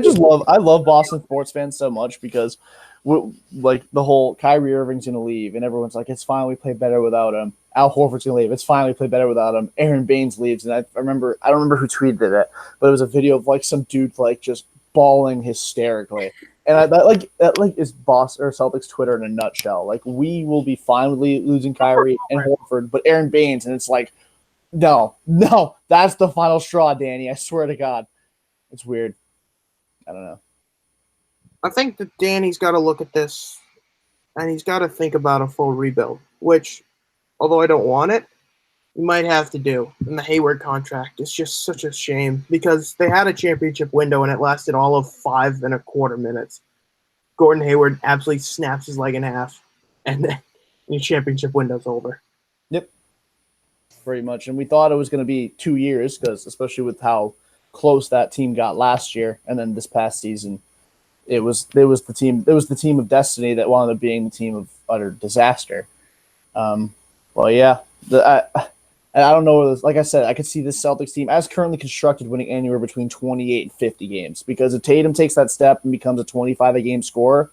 love Boston sports fans so much because like the whole Kyrie Irving's going to leave and everyone's like, it's fine, we play better without him. Al Horford's going to leave. It's fine, we play better without him. Aaron Baines leaves. And I don't remember who tweeted it, but it was a video of like some dude like just bawling hysterically. And that is Boston or Celtics Twitter in a nutshell. Like, we will be fine with losing Kyrie and Horford, but Aaron Baines, and it's like, no, that's the final straw, Danny. I swear to God. It's weird. I don't know. I think that Danny's got to look at this, and he's got to think about a full rebuild, which, although I don't want it, he might have to do. And the Hayward contract is just such a shame because they had a championship window, and it lasted all of 5 1/4 minutes. Gordon Hayward absolutely snaps his leg in half, and then the championship window's over. Yep. Pretty much. And we thought it was going to be 2 years because especially with how close that team got last year, and then this past season, it was the team of destiny that wound up being the team of utter disaster. Well, yeah, I don't know. Like I said, I could see this Celtics team as currently constructed winning anywhere between 28 and 50 games because if Tatum takes that step and becomes a 25 a game scorer,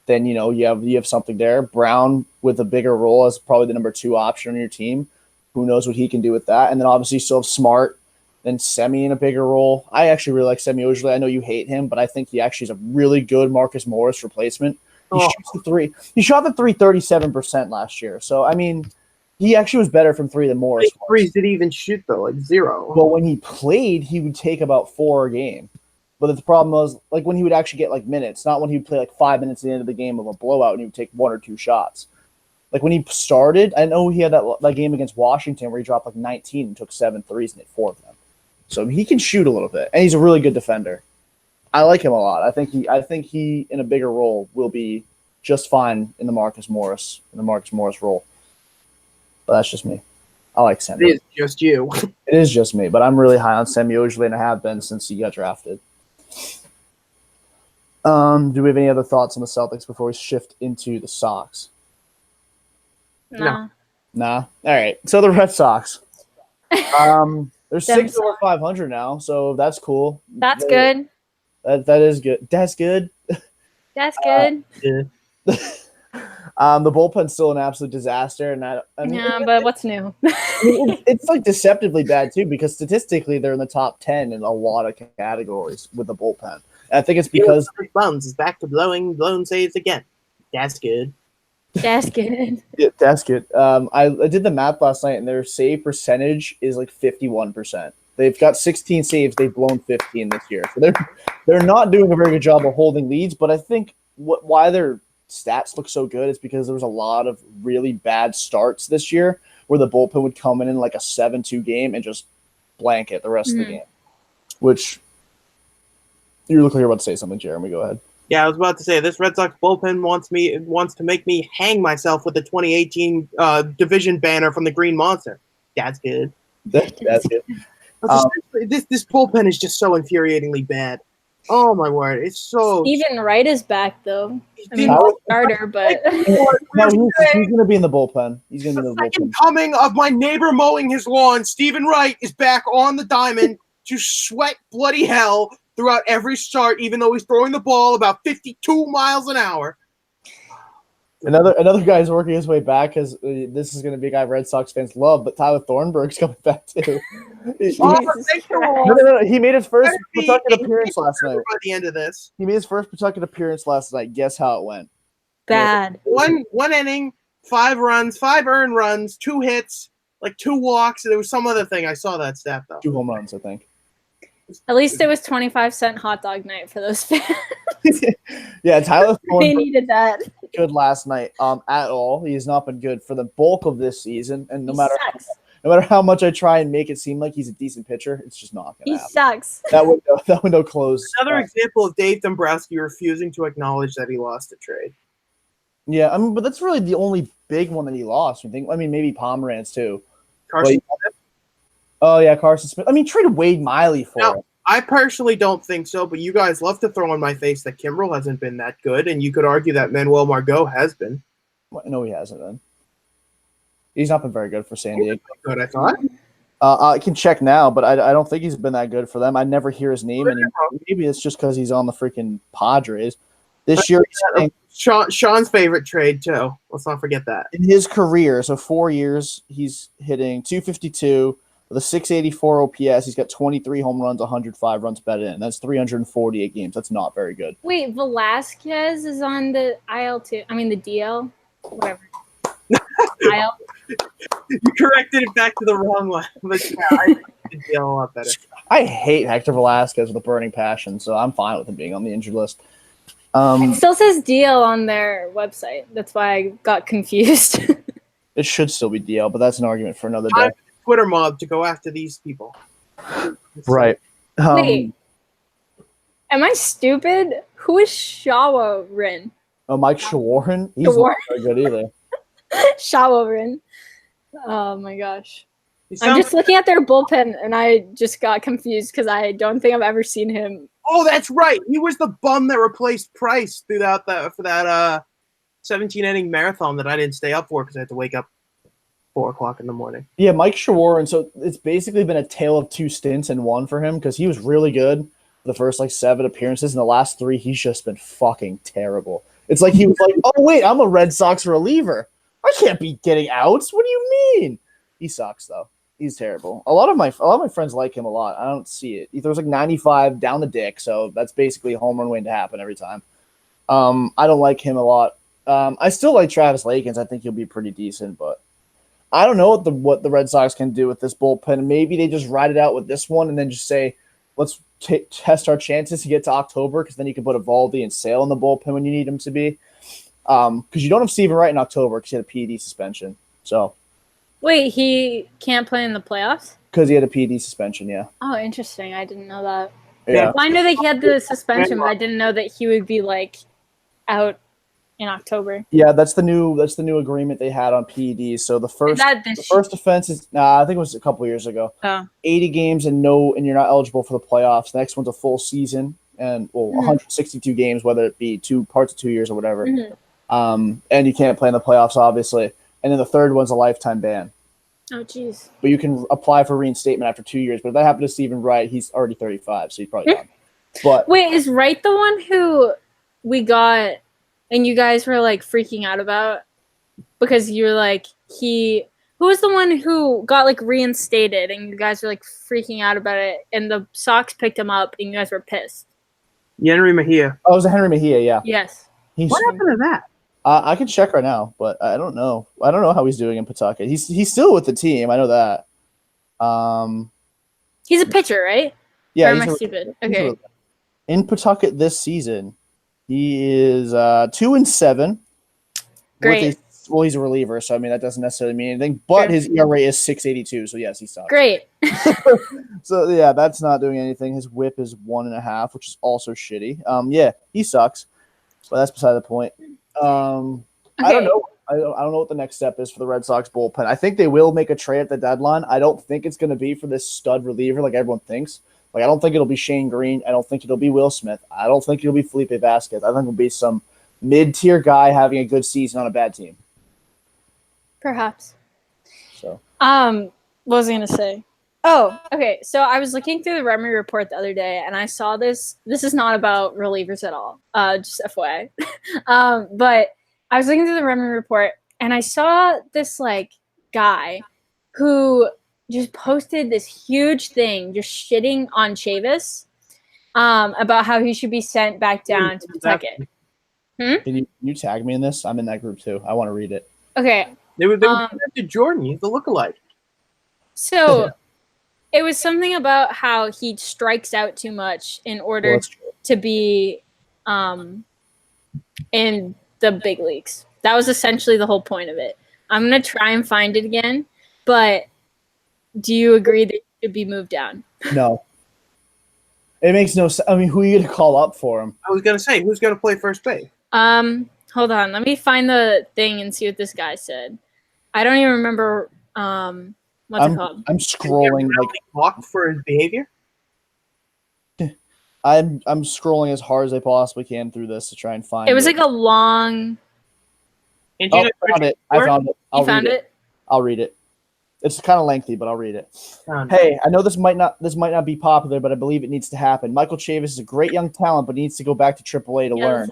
then you have something there. Brown with a bigger role as probably the number 2 option on your team. Who knows what he can do with that? And then obviously you still have Smart. Then Semi in a bigger role. I actually really like Semi Ojeleye. I know you hate him, but I think he actually is a really good Marcus Morris replacement. He shoots the 3. He shot the 3 37% last year. So, I mean, he actually was better from 3 than Morris. How many threes did he even shoot, though? Like 0. Well, when he played, he would take about 4 a game. But the problem was, like, when he would actually get, like, minutes, not when he would play, like, 5 minutes at the end of the game of a blowout and he would take 1 or 2 shots. Like, when he started, I know he had that game against Washington where he dropped, like, 19 and took 7 threes and hit 4 of them. So he can shoot a little bit, and he's a really good defender. I like him a lot. I think he in a bigger role will be just fine in the Marcus Morris role. But that's just me. I like Semi. It is just you. It is just me, but I'm really high on Semi Ojeleye, and I have been since he got drafted. Do we have any other thoughts on the Celtics before we shift into the Sox? No. Nah. All right. So the Red Sox. They're 6 over 500 now, so that's cool. That's good. That is good. That's good. That's good. Yeah. The bullpen's still an absolute disaster, and I mean, Yeah, but what's new? it's like deceptively bad too, because statistically they're in the top 10 in a lot of categories with the bullpen. And I think it's because Buns is back to blown saves again. That's good. That's good. yeah, that's good. I did the math last night, and their save percentage is like 51%. They've got 16 saves. They've blown 15 this year, so they're not doing a very good job of holding leads. But I think why their stats look so good is because there was a lot of really bad starts this year where the bullpen would come in like a 7-2 game and just blanket the rest of the game. Which you look like you're about to say something, Jeremy. Go ahead. Yeah, I was about to say this Red Sox bullpen wants to make me hang myself with the 2018 division banner from the Green Monster. That's good. That's good. This bullpen is just so infuriatingly bad. Oh my word! It's so. Stephen Wright is back though. I mean, starter, but no, he's going to be in the bullpen. He's going to be in the second bullpen. coming of my neighbor mowing his lawn. Stephen Wright is back on the diamond to sweat bloody hell throughout every start, even though he's throwing the ball about 52 miles an hour. Another guy's working his way back because this is going to be a guy Red Sox fans love, but Tyler Thornburg's coming back too. No. He made his first Pawtucket appearance last night. By the end of this, he made his first Pawtucket appearance last night. Guess how it went? bad. One inning, 5 runs, 5 earned runs, 2 hits, like 2 walks. There was some other thing. I saw that stat though. 2 home runs, I think. At least it was 25-cent hot dog night for those fans. Yeah, Tyler They Thornburg needed that. good last night. At all. He has not been good for the bulk of this season, and no matter how much I try and make it seem like he's a decent pitcher, it's just not going to happen. He sucks. That window closed. Another example of Dave Dombrowski refusing to acknowledge that he lost a trade. Yeah, I mean, but that's really the only big one that he lost. I mean, maybe Pomeranz too. Carson Smith? Oh yeah, Carson Smith. I mean, trade Wade Miley for him. I personally don't think so, but you guys love to throw in my face that Kimbrel hasn't been that good, and you could argue that Manuel Margot has been. No, he hasn't been. He's not been very good for San Diego. Good, I thought. I can check now, but I don't think he's been that good for them. I never hear his name anymore. Maybe it's just because he's on the freaking Padres. This year, Sean's favorite trade, too. Let's not forget that. In his career, so 4 years, he's hitting .252 with a .684 OPS. He's got 23 home runs, 105 runs batted in. That's 348 games. That's not very good. Wait, Velasquez is on the IL too. I mean the DL, whatever. IL. You corrected it back to the wrong one. But yeah, I think the DL a lot better. I hate Hector Velasquez with a burning passion, so I'm fine with him being on the injured list. It still says DL on their website. That's why I got confused. It should still be DL, but that's an argument for another day. Twitter mob to go after these people. Right. Wait. Am I stupid? Who is Shawarin? Oh, Mike Shawarren? He's not very good either. Shawarin. Oh my gosh. I'm just looking at their bullpen and I just got confused because I don't think I've ever seen him. Oh, that's right. He was the bum that replaced Price for that 17-inning marathon that I didn't stay up for because I had to wake up 4 o'clock in the morning. Yeah, Mike Shawarren. So it's basically been a tale of 2 stints in one for him because he was really good for the first 7 appearances. In the last 3, he's just been fucking terrible. It's like he was like, oh, wait, I'm a Red Sox reliever. I can't be getting outs. What do you mean? He sucks, though. He's terrible. A lot of my friends like him a lot. I don't see it. He throws 95 down the dick, so that's basically a home run waiting to happen every time. I don't like him a lot. I still like Travis Lakins. I think he'll be pretty decent, but I don't know what the Red Sox can do with this bullpen. Maybe they just ride it out with this one and then just say, let's test our chances to get to October, because then you can put Evaldi and Sale in the bullpen when you need him to be. Because you don't have Stephen Wright in October because he had a PED suspension. So. Wait, he can't play in the playoffs? Because he had a PED suspension, yeah. Oh, interesting. I didn't know that. Yeah. Well, I knew that he had the suspension, but I didn't know that he would be out in October. Yeah, that's the new agreement they had on PEDs. So the first offense is I think it was a couple years ago. 80 games and you're not eligible for the playoffs. The next one's a full season and 162 games, whether it be 2 parts of 2 years or whatever. Mm-hmm. And you can't play in the playoffs, obviously. And then the third one's a lifetime ban. Oh, jeez. But you can apply for reinstatement after 2 years. But if that happened to Stephen Wright, he's already 35, so he's probably done. But wait, is Wright the one who we got and you guys were freaking out about because you're like who was the one who got like reinstated and you guys were like freaking out about it and the Sox picked him up and you guys were pissed. Henry Mejia. Oh, it was a Henry Mejia, yeah. Yes. What happened to that? I can check right now, but I don't know. I don't know how he's doing in Pawtucket. He's still with the team. I know that. He's a pitcher, right? Yeah. Or am I stupid? Okay. In Pawtucket this season, he is 2-7. Great. He's a reliever, so I mean that doesn't necessarily mean anything. But his ERA is 6.82, so yes, he sucks. Great. So yeah, that's not doing anything. His WHIP is 1.5, which is also shitty. Yeah, he sucks, but that's beside the point. I don't know. I don't know what the next step is for the Red Sox bullpen. I think they will make a trade at the deadline. I don't think it's going to be for this stud reliever like everyone thinks. Like I don't think it'll be Shane Green. I don't think it'll be Will Smith. I don't think it'll be Felipe Vasquez. I think it'll be some mid-tier guy having a good season on a bad team. Perhaps. So. What was I going to say? Oh, okay. So I was looking through the Remy report the other day, and I saw this. This is not about relievers at all. Just FYI. But I was looking through the Remy report, and I saw this like guy who just posted this huge thing, just shitting on Chavis, about how he should be sent back down to Pawtucket. Can you tag me in this? I'm in that group too. I want to read it. Okay. They were to Jordan. He's the lookalike. So it was something about how he strikes out too much in order to be in the big leagues. That was essentially the whole point of it. I'm going to try and find it again, but do you agree that he should be moved down? No. It makes no sense. I mean, who are you going to call up for him? I was going to say, who's going to play first base? Hold on. Let me find the thing and see what this guy said. I don't even remember what's it called. I'm scrolling like blocked for his behavior. I'm scrolling as hard as I possibly can through this to try and find it. It was like a long. I found it. I found it. You found it? I'll read it. It's kind of lengthy, but I'll read it. Hey, I know this might not be popular, but I believe it needs to happen. Michael Chavis is a great young talent, but he needs to go back to AAA to learn.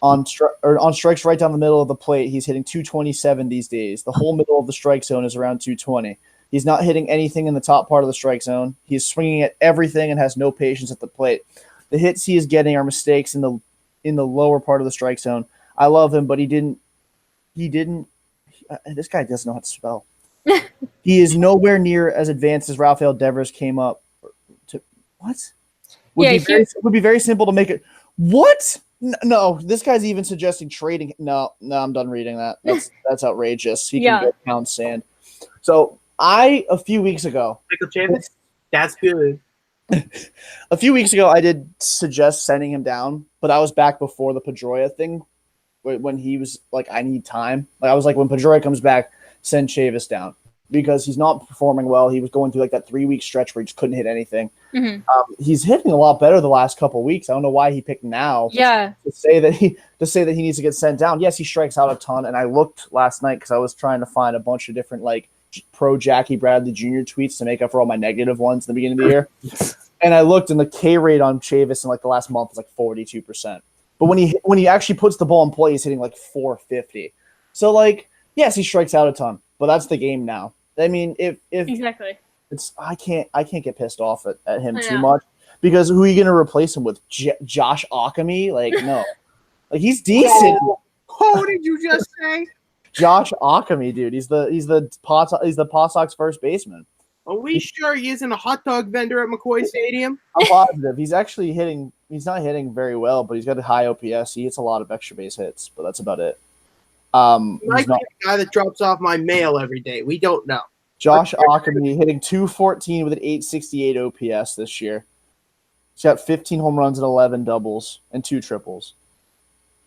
On strikes right down the middle of the plate, he's hitting 227 these days. The whole middle of the strike zone is around 220. He's not hitting anything in the top part of the strike zone. He's swinging at everything and has no patience at the plate. The hits he is getting are mistakes in the lower part of the strike zone. I love him, but he didn't. This guy doesn't know how to spell. He is nowhere near as advanced as Rafael Devers came up to. What? Would be very simple to make it. What? No, this guy's even suggesting trading. No, I'm done reading that. That's outrageous. He can get pound sand. So a few weeks ago, Michael Chavis, that's good. A few weeks ago, I did suggest sending him down, but I was back before the Pedroia thing, when he was like, I need time. Like I was like, when Pedroia comes back, send Chavis down because he's not performing well. He was going through like that 3-week stretch where he just couldn't hit anything. Mm-hmm. He's hitting a lot better the last couple of weeks. I don't know why he picked now. Yeah. To say that he needs to get sent down. Yes, he strikes out a ton, and I looked last night because I was trying to find a bunch of different like pro Jackie Bradley Jr. tweets to make up for all my negative ones in the beginning of the year. And I looked, and the K rate on Chavis in like the last month was like 42%. But when he actually puts the ball in play, he's hitting like 450. So like, yes, he strikes out a ton, but that's the game now. I mean, if exactly, I can't get pissed off at him too much because who are you going to replace him with? Josh Ockamy? Like no, like he's decent. What did you just say? Josh Ockamy, dude. He's the Paw Sox first baseman. Are we sure he isn't a hot dog vendor at McCoy Stadium? I'm positive. He's actually hitting. He's not hitting very well, but he's got a high OPS. He hits a lot of extra base hits, but that's about it. Like the guy that drops off my mail every day. We don't know. Josh Ockamy hitting 214 with an 868 OPS this year. He's got 15 home runs and 11 doubles and 2 triples.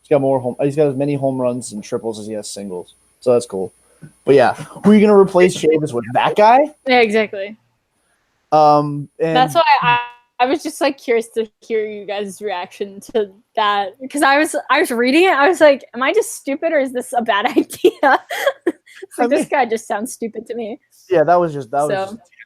He's got as many home runs and triples as he has singles. So that's cool. But yeah, who are you going to replace Chavis with? That guy? Yeah, exactly. And that's why I was just like curious to hear you guys' reaction to that because I was reading it. I was like, am I just stupid or is this a bad idea? This guy just sounds stupid to me. Yeah, that was just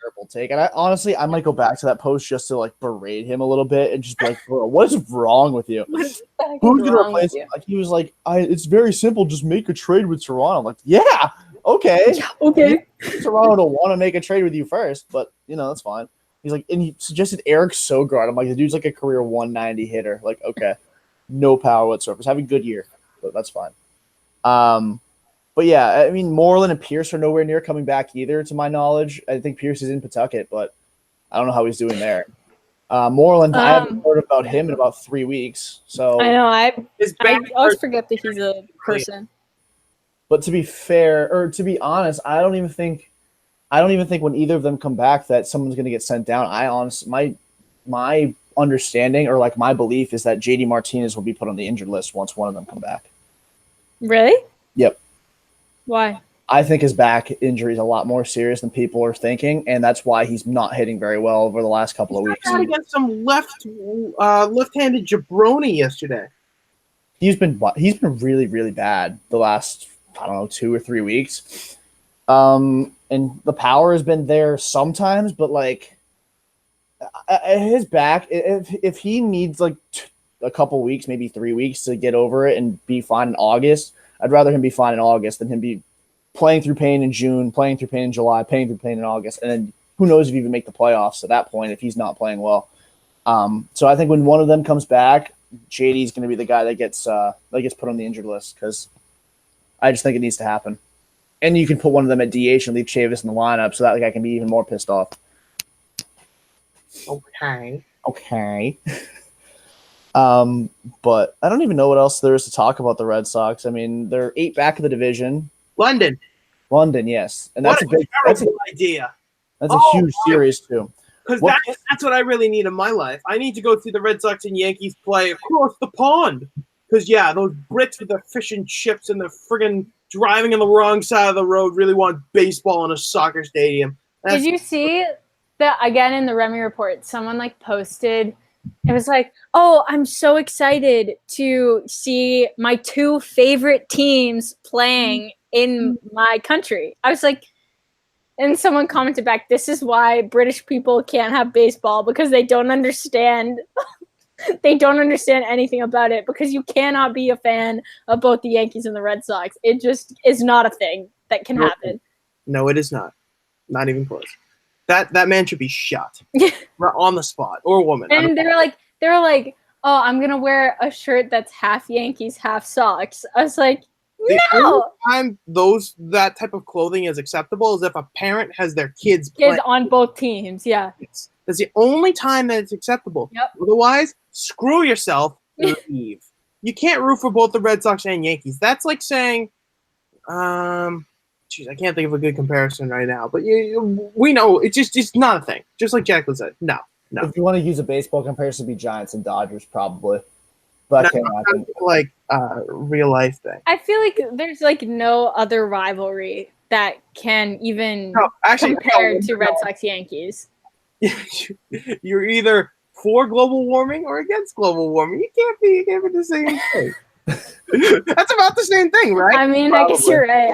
terrible take. And I might go back to that post just to like berate him a little bit and just be like, bro, what is wrong with you? Who's gonna replace him? Like he was like, it's very simple, just make a trade with Toronto. I'm like, yeah, okay. Yeah, okay. Toronto don't want to make a trade with you first, but that's fine. He's like, and he suggested Eric Sogard. I'm like, the dude's like a career 190 hitter. Like, okay, no power whatsoever. He's having a good year, but that's fine. But yeah, I mean, Moreland and Pierce are nowhere near coming back either, to my knowledge. I think Pierce is in Pawtucket, but I don't know how he's doing there. Moreland, I haven't heard about him in about 3 weeks. So I know I always forget that he's a person. But to be fair, or to be honest, I don't even think when either of them come back that someone's going to get sent down. My understanding or like my belief is that JD Martinez will be put on the injured list once one of them come back. Really? Yep. Why? I think his back injury is a lot more serious than people are thinking, and that's why he's not hitting very well over the last couple of weeks. He against some left-handed jabroni yesterday. He's been really, really bad the last 2 or 3 weeks. And the power has been there sometimes, but like his back, if he needs like a couple weeks, maybe 3 weeks to get over it and be fine in August, I'd rather him be fine in August than him be playing through pain in June, playing through pain in July, playing through pain in August, and then who knows if you even make the playoffs at that point if he's not playing well. So I think when one of them comes back, JD's going to be the guy that gets put on the injured list because I just think it needs to happen. And you can put one of them at DH and leave Chavis in the lineup so that guy can be even more pissed off. Okay. But I don't even know what else there is to talk about the Red Sox. I mean, they're 8 back of the division. London, yes, and that's a terrible idea. That's a huge series too. Because that's what I really need in my life. I need to go see the Red Sox and Yankees play across the pond. Because those Brits with their fish and chips and the friggin' driving on the wrong side of the road really want baseball in a soccer stadium. Did you see that again in the Remy report? Someone like posted. It was like, oh, I'm so excited to see my 2 favorite teams playing in my country. I was like, and someone commented back, this is why British people can't have baseball because they don't understand. They don't understand anything about it because you cannot be a fan of both the Yankees and the Red Sox. It just is not a thing that can happen. No, it is not. Not even close. That man should be shot on the spot, or a woman. And they were like, oh, I'm gonna wear a shirt that's half Yankees, half Sox. I was like, the no. only time that type of clothing is acceptable is if a parent has their kids on both teams. Yeah, that's the only time that it's acceptable. Yep. Otherwise, screw yourself. Leave. You can't root for both the Red Sox and Yankees. That's like saying, I can't think of a good comparison right now, but we know it's not a thing. Just like Jacqueline said, no. If you want to use a baseball comparison, it'd be Giants and Dodgers probably. But like real life thing. I feel like there's like no other rivalry that can even compare to Red Sox Yankees. You're either for global warming or against global warming. You can't be the same thing. That's about the same thing, right? I mean, probably. I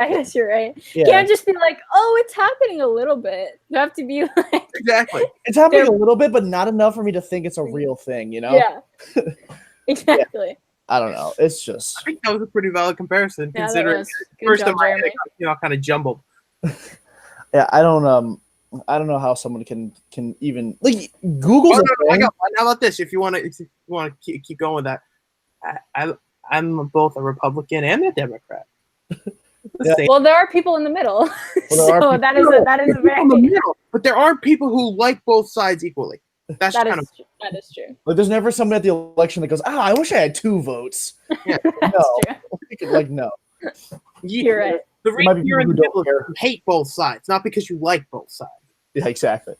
guess you're right. Yeah. You can't just be like, oh, it's happening a little bit. You have to be like, exactly. It's happening a little bit, but not enough for me to think it's a real thing, Yeah. Exactly. Yeah. I don't know. It's just. I think that was a pretty valid comparison, considering first of my head kind of jumbled. Yeah, I don't know how someone can even like Google's a thing. How about this? If you want to keep going with that, I'm both a Republican and a Democrat. Well, there are people in the middle, so that is a very. But there aren't people who like both sides equally. That is true. Like, there's never somebody at the election that goes, I wish I had 2 votes. Yeah. No. You're right. The reason you're in the middle is you hate both sides, not because you like both sides. Yeah, exactly.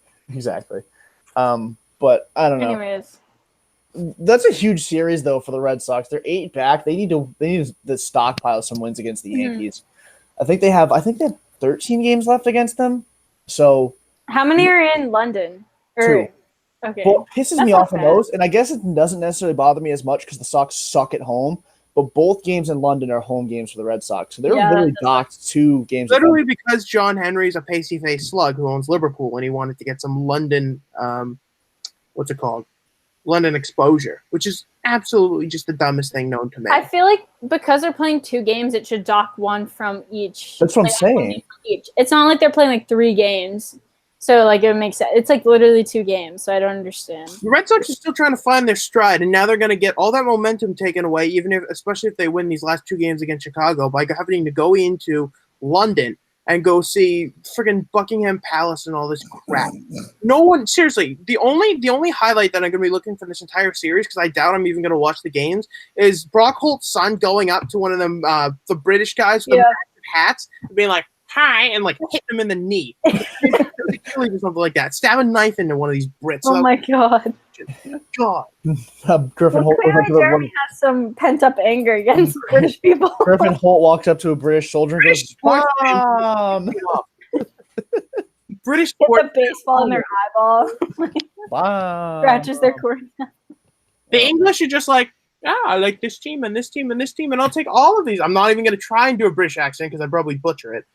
But I don't know. Anyways. That's a huge series, though, for the Red Sox. They're 8 back. They need to stockpile some wins against the Yankees. I think they have 13 games left against them. So how many are in London? 2. Okay. What pisses me off the most, and I guess it doesn't necessarily bother me as much because the Sox suck at home, but both games in London are home games for the Red Sox. So they're Yeah, literally that's docked 2 games. Literally because John Henry's a pasty-faced slug who owns Liverpool, and he wanted to get some London, what's it called? London exposure, which is absolutely just the dumbest thing known to man. I feel like because they're playing 2 games, it should dock 1 from each. That's what I'm like, saying. 1 game from each. It's not like they're playing like 3 games. So like it makes sense. It's like literally 2 games, so I don't understand. The Red Sox are still trying to find their stride, and now they're going to get all that momentum taken away, especially if they win these last 2 games against Chicago, by having to go into London and go see friggin' Buckingham Palace and all this crap. No one, seriously, the only highlight that I'm going to be looking for this entire series, because I doubt I'm even going to watch the games, is Brock Holt's son going up to one of them, the British guys with the massive hats, and being like, hi, and like hitting him in the knee. Or something like that. Stab a knife into one of these Brits. Oh my god. God. Griffin Holt. Clearly Jeremy has some pent-up anger against British people. Griffin Holt walks up to a British soldier and goes, "Mom!" British Hit the baseball in their eyeball. Wow. Scratches their cornea. The English are just like, I like this team and this team and this team, and I'll take all of these. I'm not even going to try and do a British accent because I probably butcher it.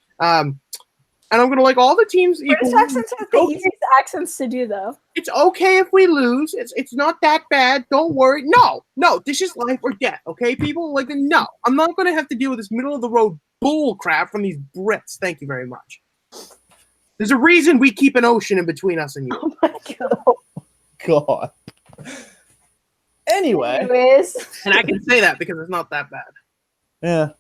And I'm going to like all the teams. British accents are the easiest accents to do, though. It's okay if we lose. It's not that bad. Don't worry. No, this is life or death, okay, people? Like, no. I'm not going to have to deal with this middle-of-the-road bull crap from these Brits. Thank you very much. There's a reason we keep an ocean in between us and you. Oh, my God. God. Anyway. Anyways. And I can say that because it's not that bad. Yeah.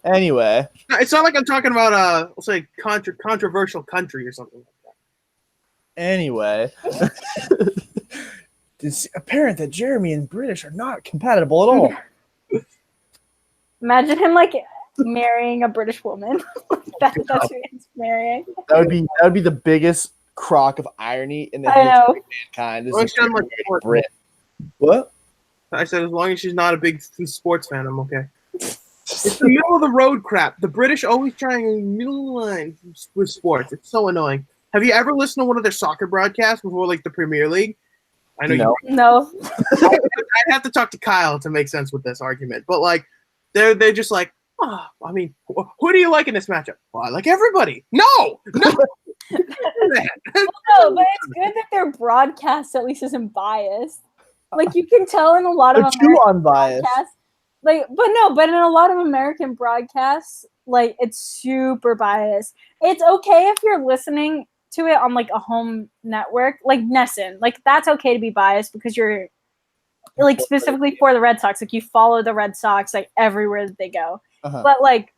Anyway. It's not like I'm talking about, let's say, controversial country or something like that. Anyway. It's apparent that Jeremy and British are not compatible at all. Imagine him, like, marrying a British woman. That's who he's marrying. That would be the biggest crock of irony in the I know. history of mankind. Is Brit. What? I said as long as she's not a big sports fan, I'm okay. It's the middle of the road crap. The British always trying middle of the line with sports. It's so annoying. Have you ever listened to one of their soccer broadcasts before, like the Premier League? I know No. I'd have to talk to Kyle to make sense with this argument, but like they're just like, I mean, who do you like in this matchup? Well, I like everybody. No. No, but it's good that their broadcast at least isn't biased. Like you can tell in a lot of They're too unbiased. broadcasts. But in a lot of American broadcasts, like it's super biased. It's okay if you're listening to it on like a home network, like Nessun. Like that's okay to be biased because you're like specifically for the Red Sox. Like you follow the Red Sox like everywhere that they go. Uh-huh. But like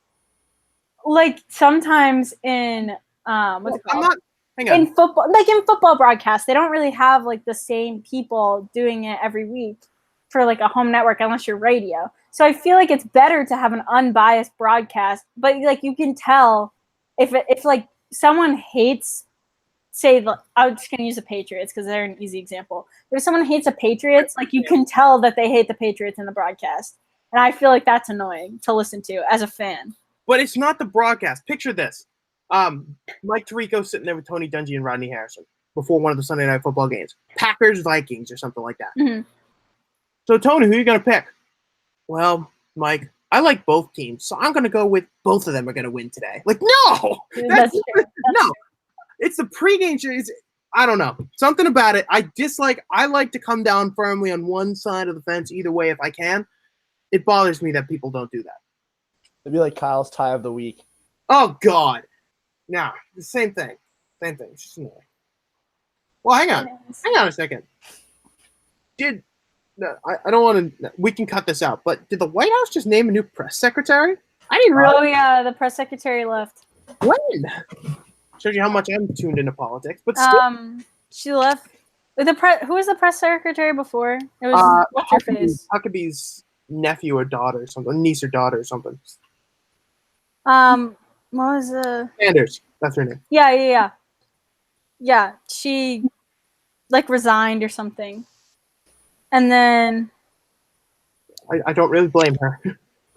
sometimes in what's it called? In football broadcasts, they don't really have like the same people doing it every week for like a home network unless you're radio. So I feel like it's better to have an unbiased broadcast, but like you can tell if like someone hates, say, I'm just gonna use the Patriots because they're an easy example. But if someone hates the Patriots, like you can tell that they hate the Patriots in the broadcast, and I feel like that's annoying to listen to as a fan. But it's not the broadcast. Picture this: Mike Tirico sitting there with Tony Dungy and Rodney Harrison before one of the Sunday Night Football games, Packers Vikings or something like that. Mm-hmm. So Tony, who are you gonna pick? Well, Mike, I like both teams, so I'm gonna go with both of them are gonna win today. Like, no, That's true. no. It's the pregame show. I don't know. Something about it. I like to come down firmly on one side of the fence either way if I can. It bothers me that people don't do that. It'd be like Kyle's tie of the week. Oh, God. No, the same thing. Same thing. It's just annoying. Well, hang on a second. I don't want to. We can cut this out. But did the White House just name a new press secretary? I didn't realize. Oh yeah, the press secretary left. When? Shows you how much I'm tuned into politics. But still. She left. Who was the press secretary before? It was what's her face? Huckabee's nephew or daughter or something, niece or daughter or something. What was the Sanders? That's her name. Yeah. Yeah, she like resigned or something. And then I don't really blame her.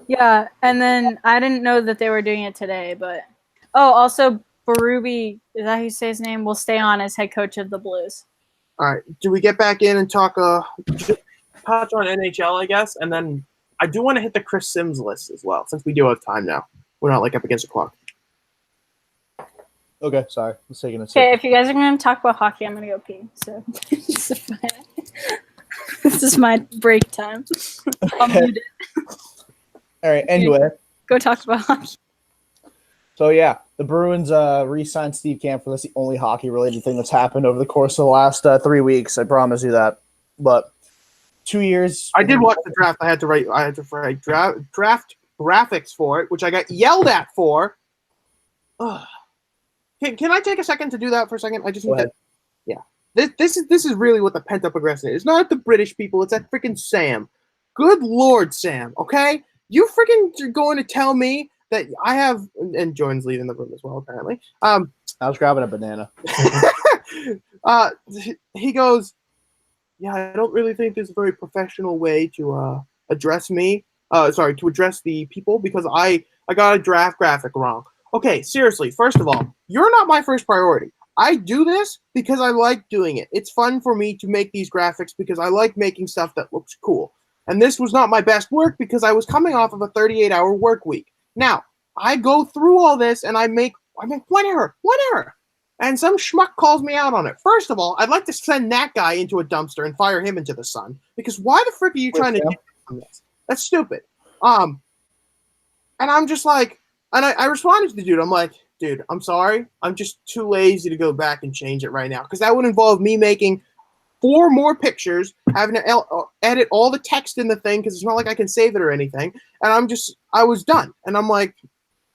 Yeah, and then I didn't know that they were doing it today, but also Berube, is that how you say his name, will stay on as head coach of the Blues. All right. Do we get back in and talk touch on NHL, I guess, and then I do want to hit the Chris Sims list as well, since we do have time now. We're not like up against the clock. Okay, sorry. I was taking a Okay, sip. if you guys are going to talk about hockey, I'm going to go pee. So this is my break time. I'll mute it. All right, anyway. Go talk about hockey. So, yeah, the Bruins re-signed Steve Kampfer. That's the only hockey-related thing that's happened over the course of the last 3 weeks. I promise you that. But 2 years. I did watch the draft. I had to write draft graphics for it, which I got yelled at for. Ugh. Can I take a second to do that for a second? I just need to. Yeah. This is really what the pent-up aggression is. It's not the British people. It's that freaking Sam. Good Lord, Sam. Okay? You freaking going to tell me that I have, and Jordan's leaving the room as well, apparently. I was grabbing a banana. He goes, yeah, I don't really think there's a very professional way to address me. To address the people, because I got a draft graphic wrong. Okay, seriously, first of all, you're not my first priority. I do this because I like doing it. It's fun for me to make these graphics because I like making stuff that looks cool. And this was not my best work because I was coming off of a 38-hour work week. Now, I go through all this and I make one error. And some schmuck calls me out on it. First of all, I'd like to send that guy into a dumpster and fire him into the sun. Because why the frick are you trying to do this? That's stupid. And I'm just like, and I responded to the dude. I'm like, dude, I'm sorry. I'm just too lazy to go back and change it right now. Because that would involve me making 4 more pictures, having to edit all the text in the thing because it's not like I can save it or anything. And I was done. And I'm like,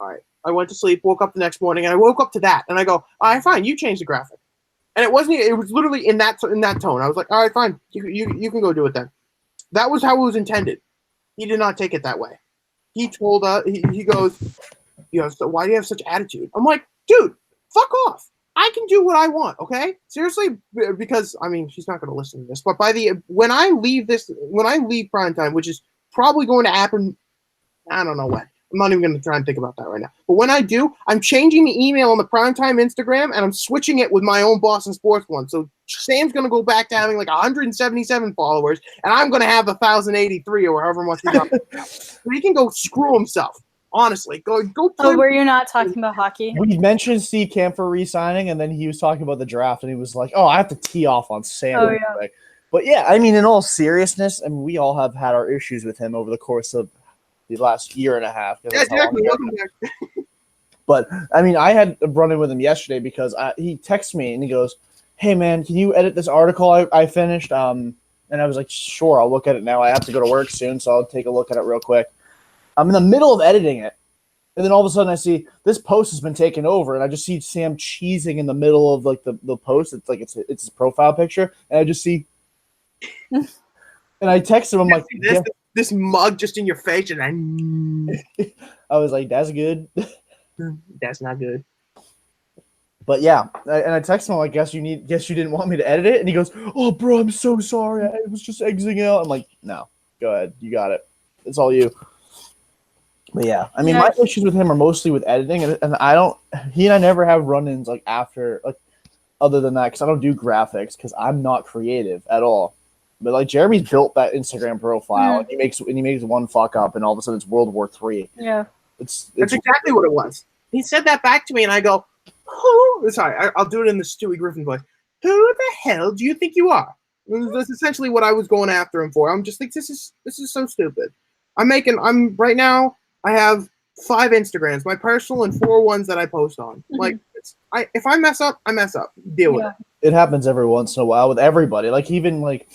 all right. I went to sleep, woke up the next morning, and I woke up to that. And I go, all right, fine, you change the graphic. And it was literally in that tone. I was like, all right, fine, you can go do it then. That was how it was intended. He did not take it that way. He told he goes, so why do you have such attitude? I'm like, dude, fuck off. I can do what I want, okay? Seriously, because I mean, she's not going to listen to this. But when I leave primetime, which is probably going to happen, I don't know when. I'm not even going to try and think about that right now. But when I do, I'm changing the email on the Primetime Instagram, and I'm switching it with my own Boston Sports one. So Sam's going to go back to having like 177 followers, and I'm going to have 1,083 or however much he got. So he can go screw himself. Honestly, go. Oh, were you not talking about hockey? We mentioned Steve Kampfer re-signing, and then he was talking about the draft, and he was like, "Oh, I have to tee off on Sam." Oh, yeah. But yeah, I mean, in all seriousness, I mean, we all have had our issues with him over the course of the last year and a half. Yeah, exactly. But I mean, I had a run-in with him yesterday because he texted me and he goes, "Hey man, can you edit this article I finished?" And I was like, "Sure, I'll look at it now. I have to go to work soon, so I'll take a look at it real quick." I'm in the middle of editing it, and then all of a sudden I see this post has been taken over, and I just see Sam cheesing in the middle of like the post. It's like it's his profile picture, and I just see, and I text him. I'm like, this mug just in your face, and I was like, "That's good." That's not good. But yeah, and I texted him, like, guess you didn't want me to edit it, and he goes, "Oh, bro, I'm so sorry. I was just exiting out." I'm like, "No, go ahead, you got it. It's all you." But yeah, I mean, my issues with him are mostly with editing, and he and I never have run-ins like after, like, other than that, because I don't do graphics, because I'm not creative at all. But like Jeremy's built that Instagram profile, and he makes one fuck up, and all of a sudden it's World War III. Yeah, that's exactly what it was. He said that back to me, and I go, sorry, I'll do it in the Stewie Griffin voice. Who the hell do you think you are? That's essentially what I was going after him for. I'm just like, this is so stupid. I'm right now. I have 5 Instagrams, my personal and 4 ones that I post on. Like, if I mess up, I mess up. Deal with it. It happens every once in a while with everybody. Like, even like,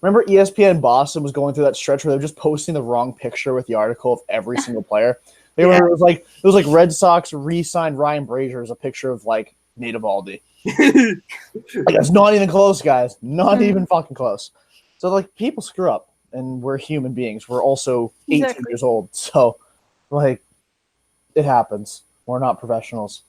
remember ESPN Boston was going through that stretch where they were just posting the wrong picture with the article of every single player. It was like Red Sox re-signed Ryan Brazier as a picture of like Nate Eovaldi. Like, it's not even close, guys. Not even fucking close. So like, people screw up, and we're human beings. We're also 18 years old, so like, it happens. We're not professionals.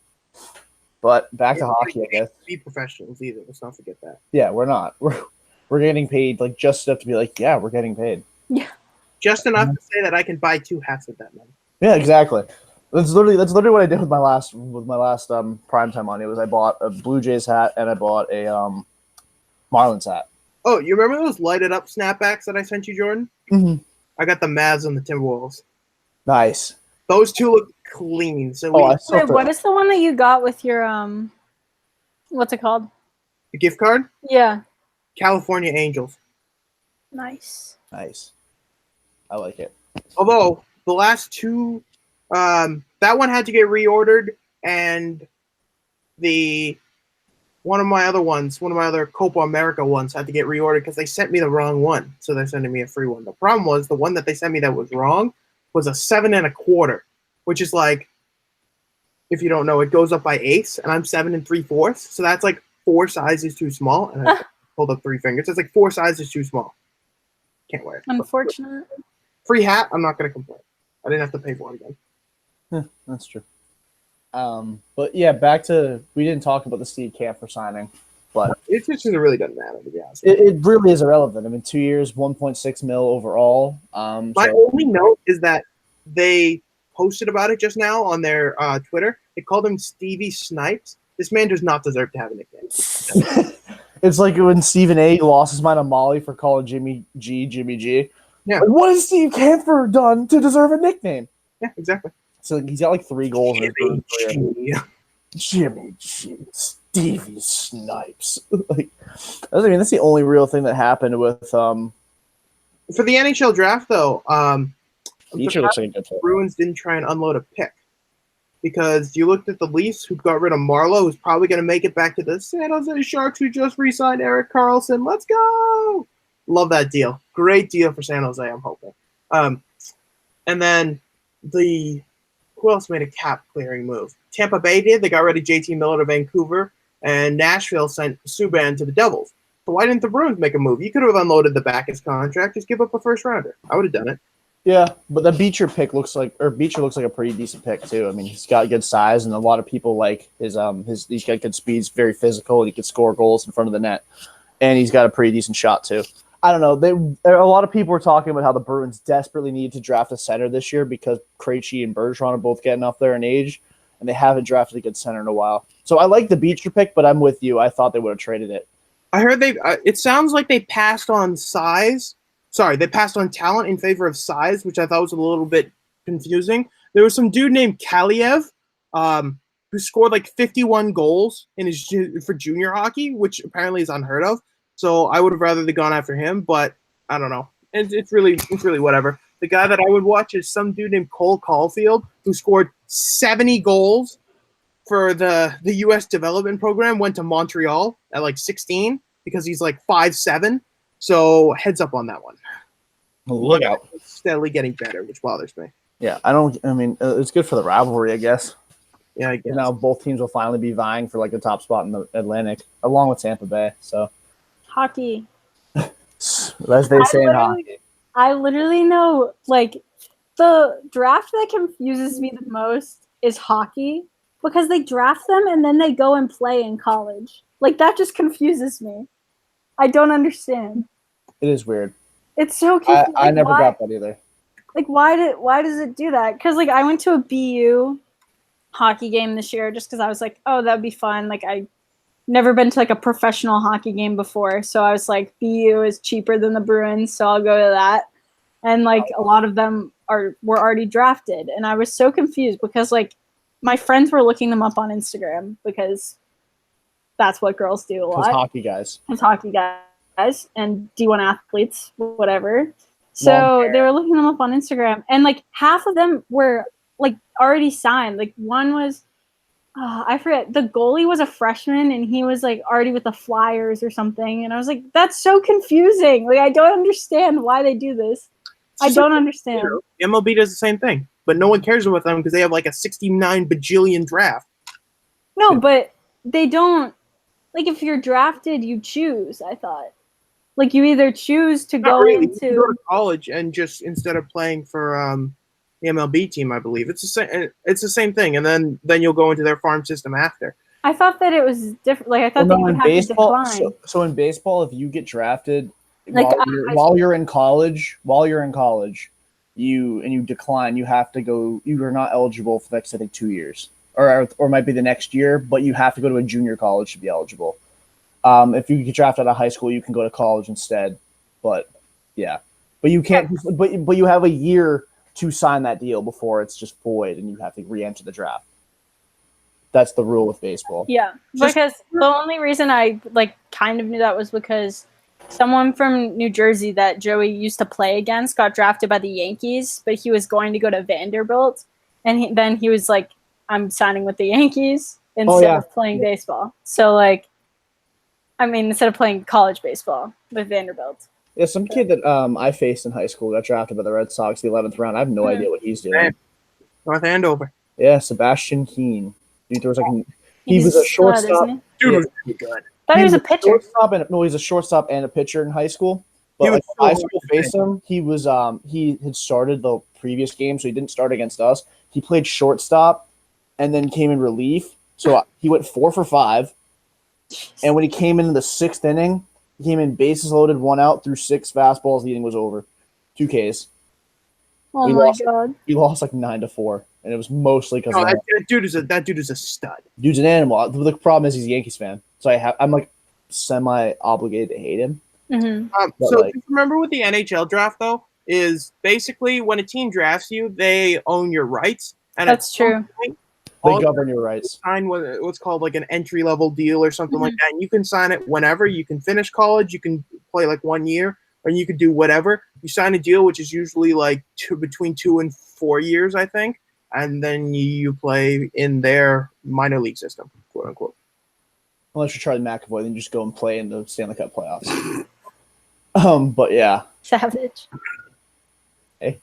But back to hockey, I guess. Be professionals either. Let's not forget that. Yeah, we're not. We're getting paid like just enough to be like, yeah, we're getting paid. Yeah. Just enough to say that I can buy 2 hats with that money. Yeah, exactly. That's literally what I did with my last primetime money. Was I bought a Blue Jays hat and I bought a Marlins hat. Oh, you remember those lighted up snapbacks that I sent you, Jordan? Mm-hmm. I got the Mavs and the Timberwolves. Nice. Those two look clean. So Wait, what is the one that you got with your what's it called? the gift card? Yeah. California Angels. Nice. Nice. I like it. Although the last two, that one had to get reordered, and one of my other Copa America ones had to get reordered because they sent me the wrong one. So they're sending me a free one. The problem was the one that they sent me that was wrong was a 7 1/4, which is like, if you don't know, it goes up by eighths, and I'm 7 3/4. So that's like 4 sizes too small. And I pulled up 3 fingers. It's like 4 sizes too small. Can't wear it. Unfortunate. Free hat. I'm not going to complain. I didn't have to pay for it again. Yeah, that's true. But yeah, back to, we didn't talk about the Steve Camphor signing, but It just really doesn't matter, to be honest. it really is irrelevant. I mean, 2 years, 1.6 mil overall. My only note is that they posted about it just now on their Twitter. They called him Stevie Snipes. This man does not deserve to have a nickname. It's like when Stephen A. lost his mind on Molly for calling Jimmy G. Yeah. Like, what has Steve Camphor done to deserve a nickname? Yeah, exactly. So he's got like 3 goals in his career. G. Jimmy G. Stevie Snipes. Like, that's the only real thing that happened with For the NHL draft, though, Beecher looks like a good fit. Bruins didn't try and unload a pick because you looked at the Leafs, who got rid of Marlowe, who's probably going to make it back to the San Jose Sharks, who just re-signed Erik Karlsson. Let's go! Love that deal. Great deal for San Jose, I'm hoping. And then who else made a cap-clearing move? Tampa Bay did. They got rid of JT Miller to Vancouver, and Nashville sent Subban to the Devils. So why didn't the Bruins make a move? You could have unloaded the Backus contract. Just give up a first-rounder. I would have done it. Yeah, but the Beecher looks like a pretty decent pick too. I mean, he's got good size, and a lot of people like his he's got good speed. He's very physical. He can score goals in front of the net, and he's got a pretty decent shot too. I don't know. A lot of people were talking about how the Bruins desperately need to draft a center this year because Krejci and Bergeron are both getting up there in age, and they haven't drafted a good center in a while. So I like the Beecher pick, but I'm with you. I thought they would have traded it. I heard it sounds like they passed on size. Sorry, they passed on talent in favor of size, which I thought was a little bit confusing. There was some dude named Kaliev who scored like 51 goals for junior hockey, which apparently is unheard of. So I would have rather gone after him, but I don't know. It's really whatever. The guy that I would watch is some dude named Cole Caulfield, who scored 70 goals for the U.S. development program, went to Montreal at like 16 because he's like 5'7". So heads up on that one. Look out. It's steadily getting better, which bothers me. Yeah, it's good for the rivalry, I guess. Yeah, I guess. Now both teams will finally be vying for like the top spot in the Atlantic, along with Tampa Bay. So Hockey. As they say in hockey. I literally know, like, the draft that confuses me the most is hockey because they draft them and then they go and play in college. Like, that just confuses me. I don't understand. It is weird. It's so confusing. I never got that either. Like, why does it do that? Because, like, I went to a BU hockey game this year just because I was like, oh, that'd be fun. Like, I never been to like a professional hockey game before, so I was like, BU is cheaper than the Bruins, so I'll go to that. And like a lot of them were already drafted, and I was so confused because like my friends were looking them up on Instagram because that's what girls do a lot. Hockey guys. It's hockey guys and D1 athletes, whatever. So they were looking them up on Instagram, and like half of them were like already signed. Like one was. I forget. The goalie was a freshman, and he was like already with the Flyers or something. And I was like, "That's so confusing. Like, I don't understand why they do this. I don't understand." MLB does the same thing, but no one cares about them because they have like a 69 bajillion draft. No, but they don't. Like, if you're drafted, you choose. I thought, like, you either choose to go into you go to college and just instead of playing for the MLB team, I believe it's the same thing, and then you'll go into their farm system after. I thought that it was different. Like I thought that you would have to decline. So in baseball, if you get drafted like while you're in college, you decline, you have to go. You are not eligible for the next, I think, 2 years, or it might be the next year, but you have to go to a junior college to be eligible. If you get drafted out of high school, you can go to college instead. But yeah. But you can't. But you have a year to sign that deal before it's just void, and you have to re-enter the draft. That's the rule with baseball. Yeah, because the only reason I kind of knew that was because someone from New Jersey that Joey used to play against got drafted by the Yankees, but he was going to go to Vanderbilt, and then he was like, "I'm signing with the Yankees instead of playing baseball." So instead of playing college baseball with Vanderbilt. Yeah, some kid that I faced in high school got drafted by the Red Sox the 11th round. I have no idea what he's doing. North Andover. Yeah, Sebastian Keane. Dude, there was he was a shortstop. Dude was pretty good. Thought he was a pitcher. He's a shortstop and a pitcher in high school. But high school faced him. He was he had started the previous game, so he didn't start against us. He played shortstop and then came in relief. So he went 4 for 5. And when he came in the 6th inning, he came in bases loaded, 1 out, threw 6 fastballs. The inning was over. 2 Ks. Oh my god! He lost 9-4, and it was mostly because that dude is a stud. Dude's an animal. The problem is he's a Yankees fan, so I'm semi obligated to hate him. Mm-hmm. So remember with the NHL draft though is basically when a team drafts you, they own your rights, and that's true. They govern your rights. Sign what's called an entry level deal or something like that. And you can sign it whenever. You can finish college. You can play 1 year, or you could do whatever. You sign a deal, which is usually between 2 and 4 years, I think, and then you play in their minor league system, quote unquote. Unless you're Charlie McAvoy, then you just go and play in the Stanley Cup playoffs. But yeah, savage. Hey,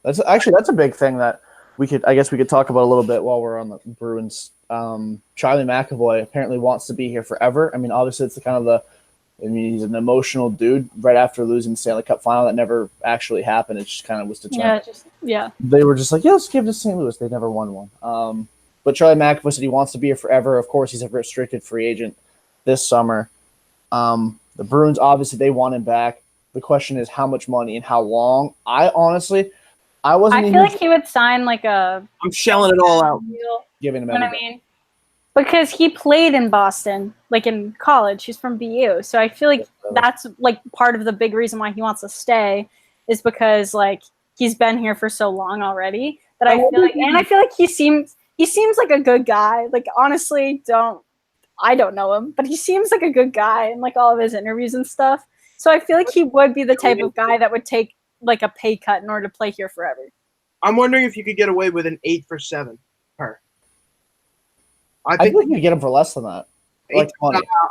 that's a big thing that we could talk about a little bit while we're on the Bruins. Charlie McAvoy apparently wants to be here forever. I mean, obviously it's he's an emotional dude. Right after losing the Stanley Cup final, that never actually happened. It just kind of was determined. Yeah. They were just let's give it to St. Louis. They never won one. But Charlie McAvoy said he wants to be here forever. Of course, he's a restricted free agent this summer. The Bruins, obviously, they want him back. The question is how much money and how long. I feel like he would sign I'm shelling it all out. Giving him what I mean? Because he played in Boston, in college. He's from BU. So I feel like that's part of the big reason why he wants to stay is because he's been here for so long already that I feel like he seems like a good guy. Honestly, I don't know him, but he seems like a good guy in all of his interviews and stuff. So I feel like he would be the type of guy that would take a pay cut in order to play here forever. I'm wondering if you could get away with an 8 for 7 per. I think you could get him for less than that.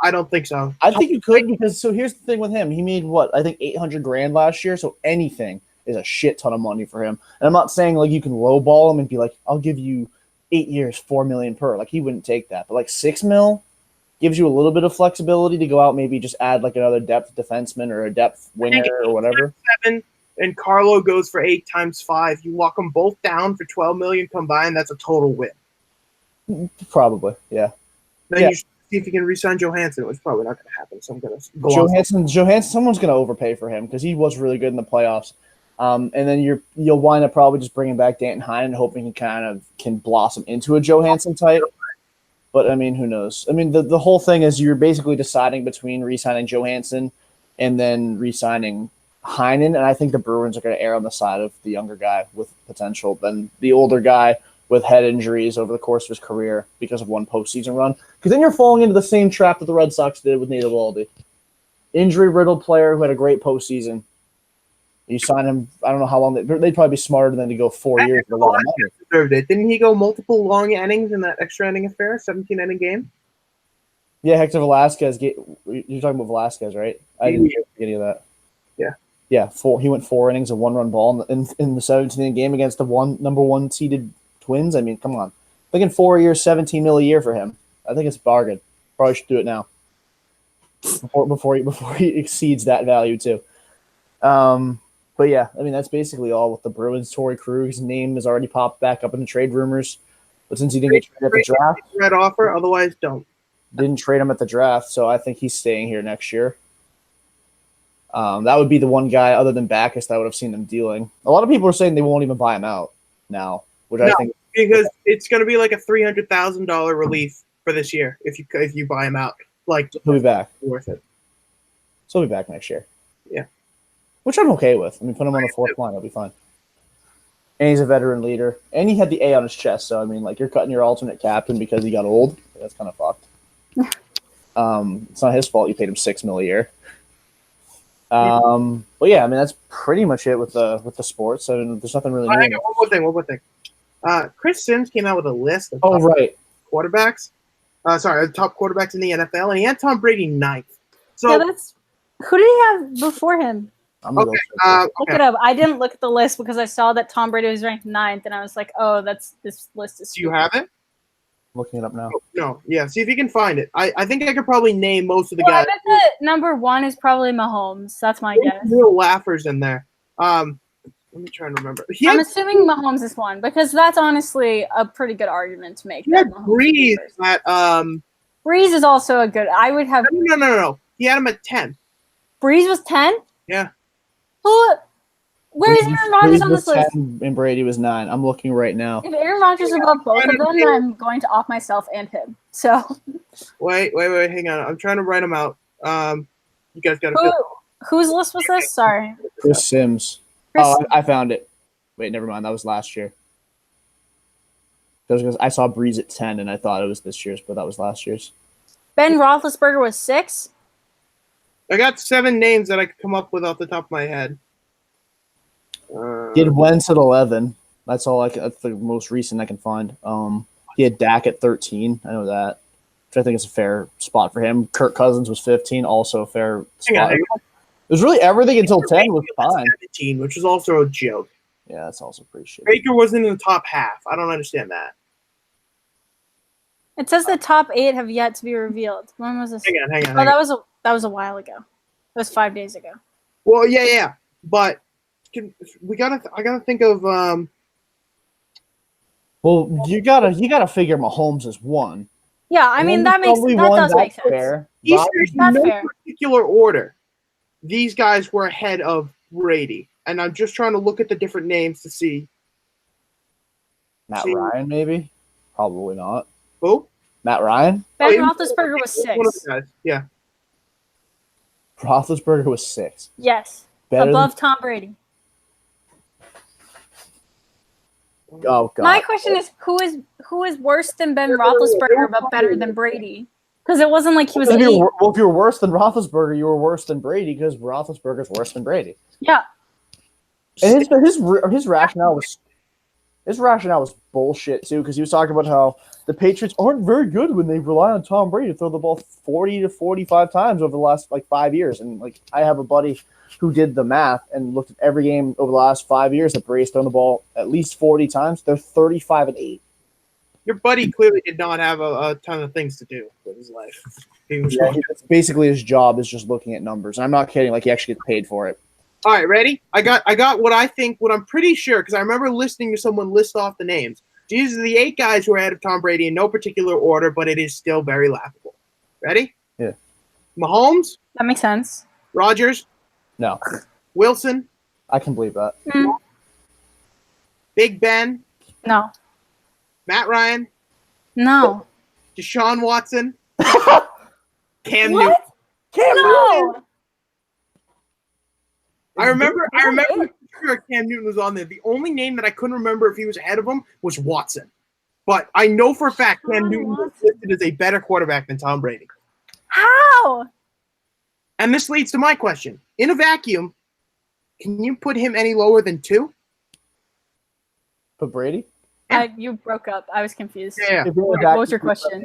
I don't think so. I think you could because here's the thing with him. He made I think $800,000 last year. So anything is a shit ton of money for him. And I'm not saying you can lowball him and be I'll give you 8 years, $4 million per. He wouldn't take that. But $6 million gives you a little bit of flexibility to go out, maybe just add another depth defenseman or a depth winger or whatever. 7 and Carlo goes for 8 times 5. You lock them both down for $12 million combined. That's a total win. Probably, yeah. Then you should see if you can re-sign Johansson, which is probably not going to happen. So I'm going to go Johansson. Someone's going to overpay for him because he was really good in the playoffs. And then you'll wind up probably just bringing back Danton Heinen, hoping he can blossom into a Johansson type. But I mean, who knows? I mean, the whole thing is you're basically deciding between re-signing Johansson and then re-signing Heinen, and I think the Bruins are going to err on the side of the younger guy with potential than the older guy with head injuries over the course of his career because of one postseason run. Because then you're falling into the same trap that the Red Sox did with Nate Eovaldi. Injury-riddled player who had a great postseason. You sign him, I don't know how long. They'd probably be smarter than to go 4 years for a lot of money. Deserved it. Didn't he go multiple long innings in that extra inning affair, 17-inning game? Yeah, Hector Velasquez. You're talking about Velasquez, right? I didn't get any of that. Yeah, he went 4 innings, a 1-run ball in the 17-inning game against the number 1 seeded Twins. I mean, come on. Thinking 4 years, $17 million a year for him. I think it's a bargain. Probably should do it now before he exceeds that value too. But yeah, I mean that's basically all with the Bruins. Torrey Krug's name has already popped back up in the trade rumors, but since he didn't get traded at the draft, red offer. Otherwise, don't. Didn't trade him at the draft, so I think he's staying here next year. That would be the one guy other than Backus that I would have seen them dealing. A lot of people are saying they won't even buy him out now, I think because it's going to be a $300,000 relief for this year if you buy him out. He'll be back. Worth it. So he'll be back next year. Yeah. which I'm okay with. I mean, put him on the fourth line, he'll be fine. And he's a veteran leader, and he had the A on his chest. So I mean, like, you're cutting your alternate captain because he got old. That's kind of fucked. It's not his fault. You paid him $6 million a year. But yeah, I mean, that's pretty much it with the sports. I mean, there's nothing really new. Hang on, one more thing. Chris Sims came out with a list of quarterbacks. The top quarterbacks in the NFL, and he had Tom Brady 9th. So yeah, that's who did he have before him? Okay. Look it up. I didn't look at the list because I saw that Tom Brady was ranked 9th, and I was like, "Oh, this list is." Do you have it? I'm looking it up now. No. Yeah. See if you can find it. I think I could probably name most of the guys. I bet the number 1 is probably Mahomes. That's my guess. Real laughers in there. Let me try and remember. I'm assuming Mahomes is 1 because that's honestly a pretty good argument to make. He had Breeze at Breeze is also a good. I would have. No. He had him at 10. Breeze was 10. Yeah. Where is Aaron Rodgers on this list? 10 and Brady was 9. I'm looking right now. If Aaron Rodgers is above both of them, then I'm going to off myself and him. So. Wait. Hang on. I'm trying to write them out. You guys got to. Whose list was this? Sorry. Chris Sims. I found it. Wait, never mind. That was last year. Because I saw Breeze at 10, and I thought it was this year's, but that was last year's. Ben Roethlisberger was 6. I got 7 names that I could come up with off the top of my head. He had Wentz at 11. That's all. That's the most recent I can find. He had Dak at 13. I know that, which I think is a fair spot for him. Kirk Cousins was 15. Also a fair spot. It was really everything until 10 was fine. 17, which is also a joke. Yeah, that's also pretty shit. Baker wasn't in the top half. I don't understand that. It says the top 8 have yet to be revealed. When was this? Hang on. That was a while ago. It was 5 days ago. Well, yeah. But I gotta think of Well, you gotta figure Mahomes is 1. Yeah, I mean that does make sense. Fair. There's no particular order. These guys were ahead of Brady, and I'm just trying to look at the different names to see. Ryan, maybe? Probably not. Who? Matt Ryan? Ben Roethlisberger was 6. One of the guys. Yeah. Roethlisberger was 6. Yes. Above Tom Brady. Oh God. My question is, who is worse than Ben Roethlisberger but better than Brady? Because it wasn't like he was. If you were worse than Roethlisberger, you were worse than Brady because Roethlisberger's worse than Brady. Yeah. And his rationale was bullshit too, because he was talking about how the Patriots aren't very good when they rely on Tom Brady to throw the ball 40 to 45 times over the last 5 years. And I have a buddy who did the math and looked at every game over the last 5 years that Brady's thrown the ball at least 40 times. They're 35-8. Your buddy clearly did not have a ton of things to do with his life. Basically his job is just looking at numbers. And I'm not kidding. He actually gets paid for it. All right, ready? I got what I'm pretty sure, because I remember listening to someone list off the names. These are the 8 guys who are ahead of Tom Brady in no particular order, but it is still very laughable. Ready? Yeah. Mahomes? That makes sense. Rodgers? No. Wilson? I can believe that. Big Ben? No. Matt Ryan? No. Deshaun Watson? Cam What? Newton? No. I remember sure Cam Newton was on there. The only name that I couldn't remember if he was ahead of him was Watson. But I know for a fact Cam Newton was listed as a better quarterback than Tom Brady. How? And this leads to my question. In a vacuum, can you put him any lower than 2? Put Brady? You broke up. I was confused. Yeah. What was your question?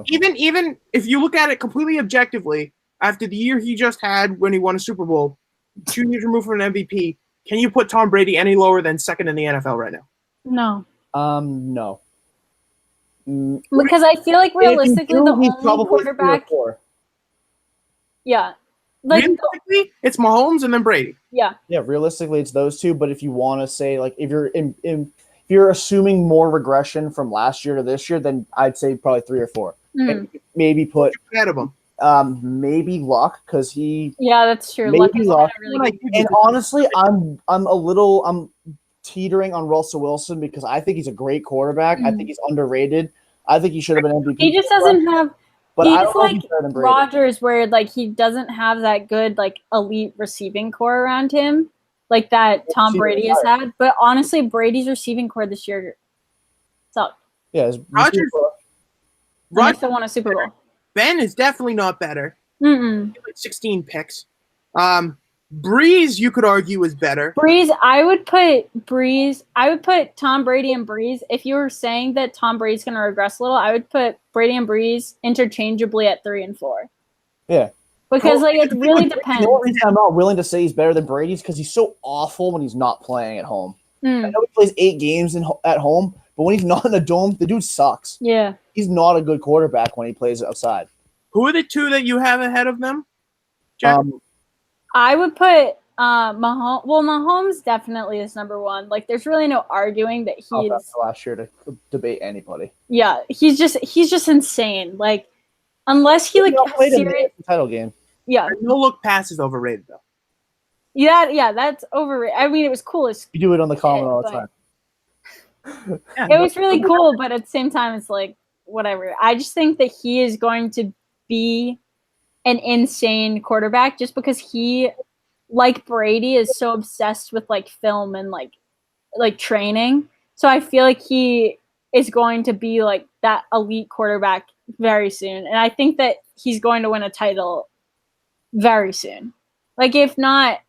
Even if you look at it completely objectively, after the year he just had when he won a Super Bowl, 2 years removed from an MVP, can you put Tom Brady any lower than 2nd in the NFL right now? No. No. Because I feel like realistically the only quarterback. Yeah. Realistically, it's Mahomes and then Brady. Yeah. Yeah, realistically it's those 2, but if you want to say if you're assuming more regression from last year to this year, then I'd say probably 3 or 4. And maybe put ahead of him. Maybe Luck, because he. Yeah, that's true. Maybe Luck. Really and honestly, I'm teetering on Russell Wilson because I think he's a great quarterback. I think he's underrated. I think he should have been MVP. He just doesn't have. But I He's don't know if like he's better than Brady. Rodgers, where like he doesn't have that good like elite receiving core around him, like that Tom Brady has had. But honestly, Brady's receiving core this year sucked. Yeah, his Rodgers And they still won a Super Bowl. Ben is definitely not better. Mm-mm. Like 16 picks. Breeze, you could argue, is better. Breeze, I would put Tom Brady and Breeze. If you were saying that Tom Brady's going to regress a little, I would put Brady and Breeze interchangeably at 3 and 4. Yeah. Because like it really depends. The only reason I'm not willing to say he's better than Brady's because he's so awful when he's not playing at home. I know he plays 8 games at home, but when he's not in a dome, the dude sucks. Yeah. He's not a good quarterback when he plays outside. Who are the two that you have ahead of them, Jack? I would put Mahomes. Well, Mahomes definitely is number 1. Like, there's really no arguing that he is. Last year to debate anybody. Yeah, he's just insane. Like, unless he like played in the title game. Yeah. No look pass is overrated though. Yeah, that's overrated. I mean, it was cool as You do it on the comment all the time. It was really cool, but at the same time, it's like whatever. I just think that he is going to be an insane quarterback just because he, like Brady, is so obsessed with like film and like training. So I feel like he is going to be like that elite quarterback very soon. And I think that he's going to win a title very soon. Like if not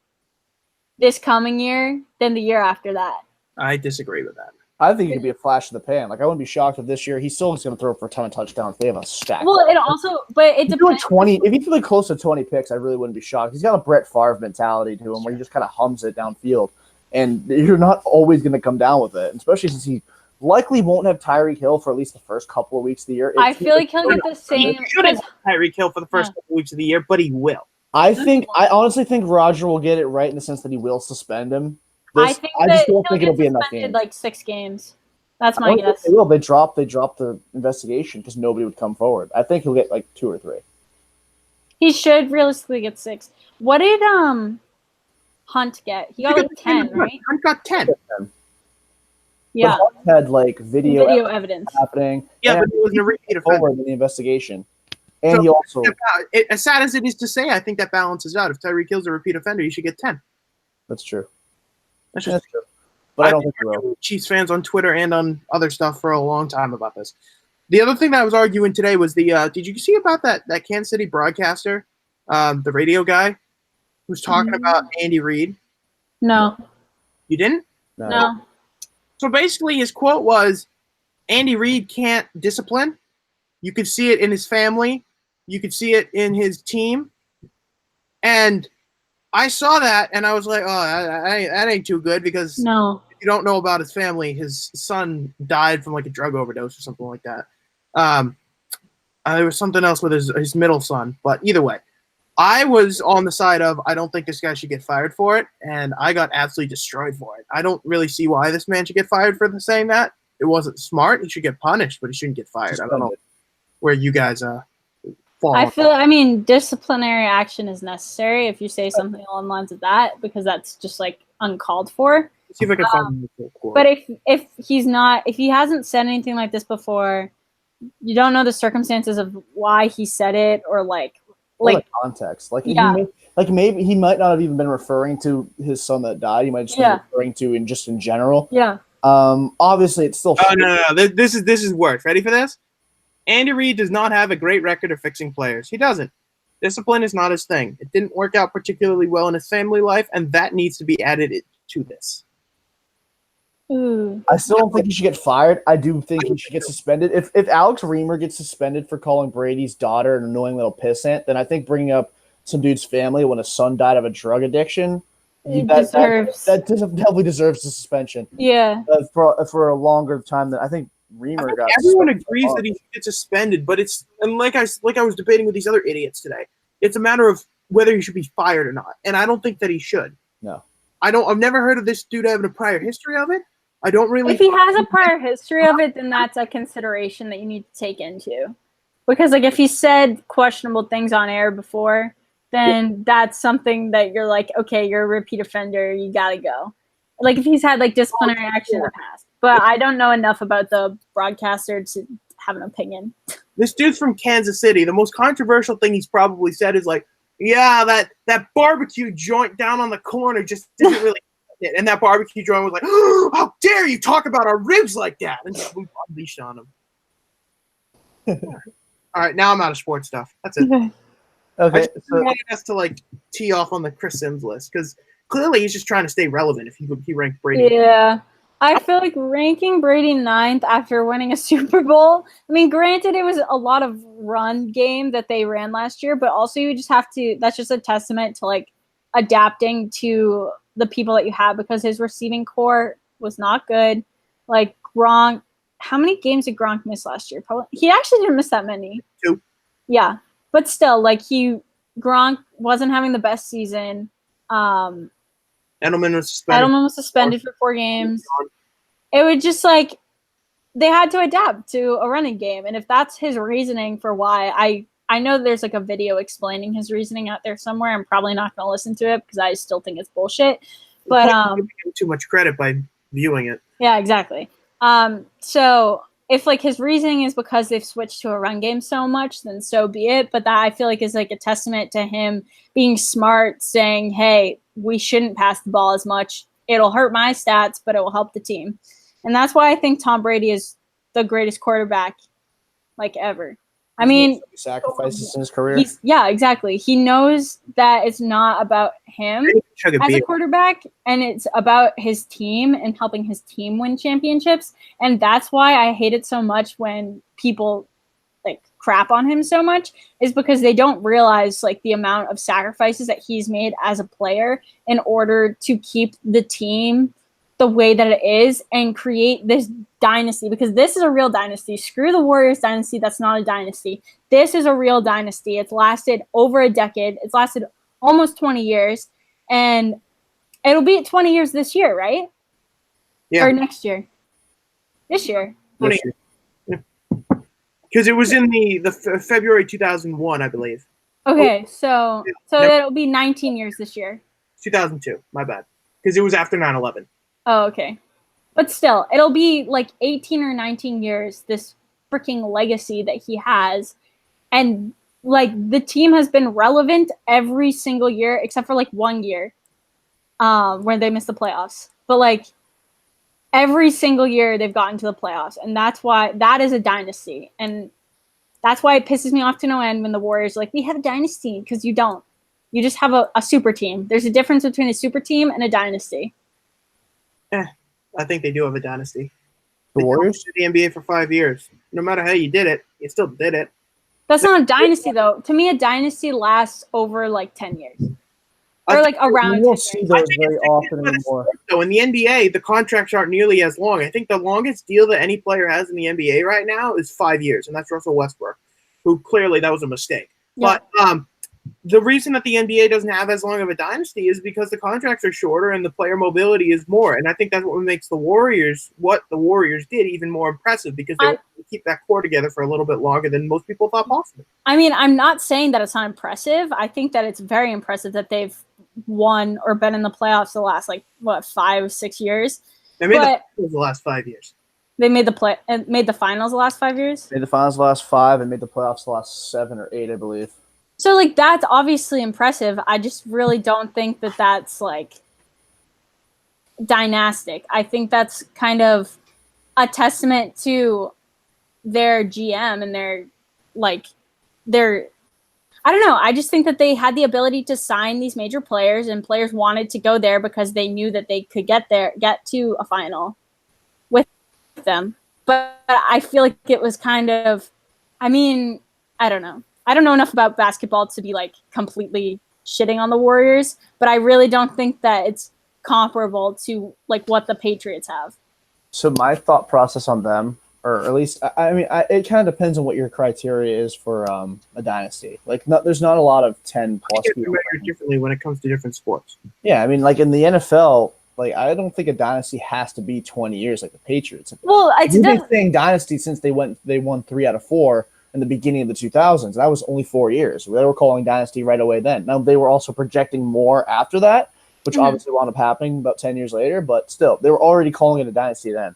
this coming year, then the year after that. I disagree with that. I think he could be a flash in the pan. Like I wouldn't be shocked if this year he's still going to throw for a ton of touchdowns. They have a stack. Well, it also, but it depends. If he's like close to 20 picks, I really wouldn't be shocked. He's got a Brett Favre mentality to him where he just kind of hums it downfield, and you're not always going to come down with it, especially since he likely won't have Tyreek Hill for at least the first couple of weeks of the year. I feel like he'll get the same. He shouldn't have Tyreek Hill for the first couple weeks of the year, but he will. I honestly think Roger will get it right in the sense that he will suspend him. I just don't think it'll be enough games. Like 6 games. That's my guess. They will. They dropped the investigation because nobody would come forward. I think he'll get like 2 or 3. He should realistically get 6. What did Hunt get? He got like 10, right? Hunt got 10. Yeah. But Hunt had like video evidence happening. Yeah, but it was a repeat offender in the investigation. And he also, as sad as it is to say, I think that balances out. If Tyreek Hill's a repeat offender, he should get 10. That's true. That's true. But I don't think he will. Chiefs fans on Twitter and on other stuff for a long time about this. The other thing that I was arguing today was the did you see about that Kansas City broadcaster, the radio guy, who's talking about Andy Reid? No. You didn't? No. So basically his quote was, Andy Reid can't discipline. You could see it in his family. You could see it in his team. And I saw that, and I was like, oh, that ain't too good because if you don't know about his family, his son died from like a drug overdose or something like that. There was something else with his middle son. But either way, I was on the side of I don't think this guy should get fired for it, and I got absolutely destroyed for it. I don't really see why this man should get fired for saying that. It wasn't smart. He should get punished, but he shouldn't get fired. I don't know where you guys fall. I mean, disciplinary action is necessary if you say something along the lines of that, because that's just like uncalled for. See if I can find the quote. But if he hasn't said anything like this before, you don't know the circumstances of why he said it or like context. Maybe he might not have even been referring to his son that died. He might just be referring to in general. Yeah. Obviously it's still. Oh no. This is worse. Ready for this? Andy Reid does not have a great record of fixing players. He doesn't. Discipline is not his thing. It didn't work out particularly well in his family life, and that needs to be added to this. Ooh. I still don't think he should get fired. I do think he should get suspended. If Alex Reamer gets suspended for calling Brady's daughter an annoying little pissant, then I think bringing up some dude's family when his son died of a drug addiction, that definitely deserves the suspension. Yeah. For a longer time than I think Reamer got. Everyone agrees that he should get suspended, but it's like I was debating with these other idiots today. It's a matter of whether he should be fired or not, and I don't think that he should. No. I've never heard of this dude having a prior history of it. I don't really. If he has a prior history of it, then that's a consideration that you need to take into. Because like if he said questionable things on air before, then that's something that you're like, okay, you're a repeat offender, you gotta go. Like if he's had like disciplinary action in the past. But I don't know enough about the broadcaster to have an opinion. This dude's from Kansas City. The most controversial thing he's probably said is like, yeah, that barbecue joint down on the corner just didn't really it. And that barbecue joint was like, oh, how dare you talk about our ribs like that? And just unleashed on him. All right, now I'm out of sports stuff. That's it. Okay. I wanted us to like tee off on the Chris Sims list because clearly he's just trying to stay relevant if he ranked Brady. Yeah. I feel like ranking Brady 9th after winning a Super Bowl. I mean, granted, it was a lot of run game that they ran last year, but also you just have to, that's just a testament to like adapting to the people that you have because his receiving core was not good. Like Gronk, how many games did Gronk miss last year? Probably, he actually didn't miss that many. 2. Yeah. But still, like Gronk wasn't having the best season. Edelman was suspended for 4 games. It was just like they had to adapt to a running game. And if that's his reasoning for why, I know there's like a video explaining his reasoning out there somewhere. I'm probably not going to listen to it because I still think it's bullshit. But too much credit by viewing it. Yeah, exactly. So if like his reasoning is because they've switched to a run game so much, then so be it. But that I feel like is like a testament to him being smart, saying, hey, we shouldn't pass the ball as much. It'll hurt my stats, but it will help the team. And that's why I think Tom Brady is the greatest quarterback like ever. I mean, sacrifices in his career. Yeah, exactly. He knows that it's not about him as a quarterback, and it's about his team and helping his team win championships. And that's why I hate it so much when people like crap on him so much, is because they don't realize like the amount of sacrifices that he's made as a player in order to keep the team the way that it is and create this dynasty, because this is a real dynasty. Screw the Warriors dynasty. That's not a dynasty. This is a real dynasty. It's lasted over a decade. It's lasted almost 20 years, and it'll be 20 years this year, right? Yeah. Or next year. This year. 20 years. Because it was in the February 2001, I believe. Okay, so it'll be 19 years this year. 2002, my bad. Because it was after 9/11. Oh, okay. But still, it'll be like 18 or 19 years, this freaking legacy that he has. And like the team has been relevant every single year, except for like 1 year where they missed the playoffs. But like every single year they've gotten to the playoffs. And that's why that is a dynasty. And that's why it pisses me off to no end when the Warriors are like, we have a dynasty, because you don't. You just have a super team. There's a difference between a super team and a dynasty. I think they do have a dynasty. The Warriors? The NBA for 5 years. No matter how you did it, you still did it. That's not a dynasty, though. To me, a dynasty lasts over like 10 years. Or like around 10 years. You won't see those very often anymore. So in the NBA, the contracts aren't nearly as long. I think the longest deal that any player has in the NBA right now is 5 years, and that's Russell Westbrook, who clearly that was a mistake. Yeah. But the reason that the NBA doesn't have as long of a dynasty is because the contracts are shorter and the player mobility is more. And I think that's what makes what the Warriors did even more impressive, because they were able to keep that core together for a little bit longer than most people thought possible. I mean, I'm not saying that it's not impressive. I think that it's very impressive that they've won or been in the playoffs the last 5 6 years. They made the finals the last 5 years. They made the finals the last 5 years. Made the finals the last 5 and made the playoffs the last 7 or 8, I believe. So, like, that's obviously impressive. I just really don't think that that's, like, dynastic. I think that's kind of a testament to their GM and their I don't know. I just think that they had the ability to sign these major players, and players wanted to go there because they knew that they could get to a final with them. But I feel like it was kind of, I mean, I don't know. I don't know enough about basketball to be like completely shitting on the Warriors, but I really don't think that it's comparable to like what the Patriots have. So my thought process on them, or at least, I mean, it kind of depends on what your criteria is for a dynasty. Like, there's not a lot of 10 plus people. Measured differently when it comes to different sports. Yeah, I mean, like in the NFL, like I don't think a dynasty has to be 20 years like the Patriots. Well, we've been saying dynasty since they won 3 out of 4. In the beginning of the 2000s. That was only 4 years. They were calling dynasty right away then. Now, they were also projecting more after that, which obviously wound up happening about 10 years later, but still, they were already calling it a dynasty then.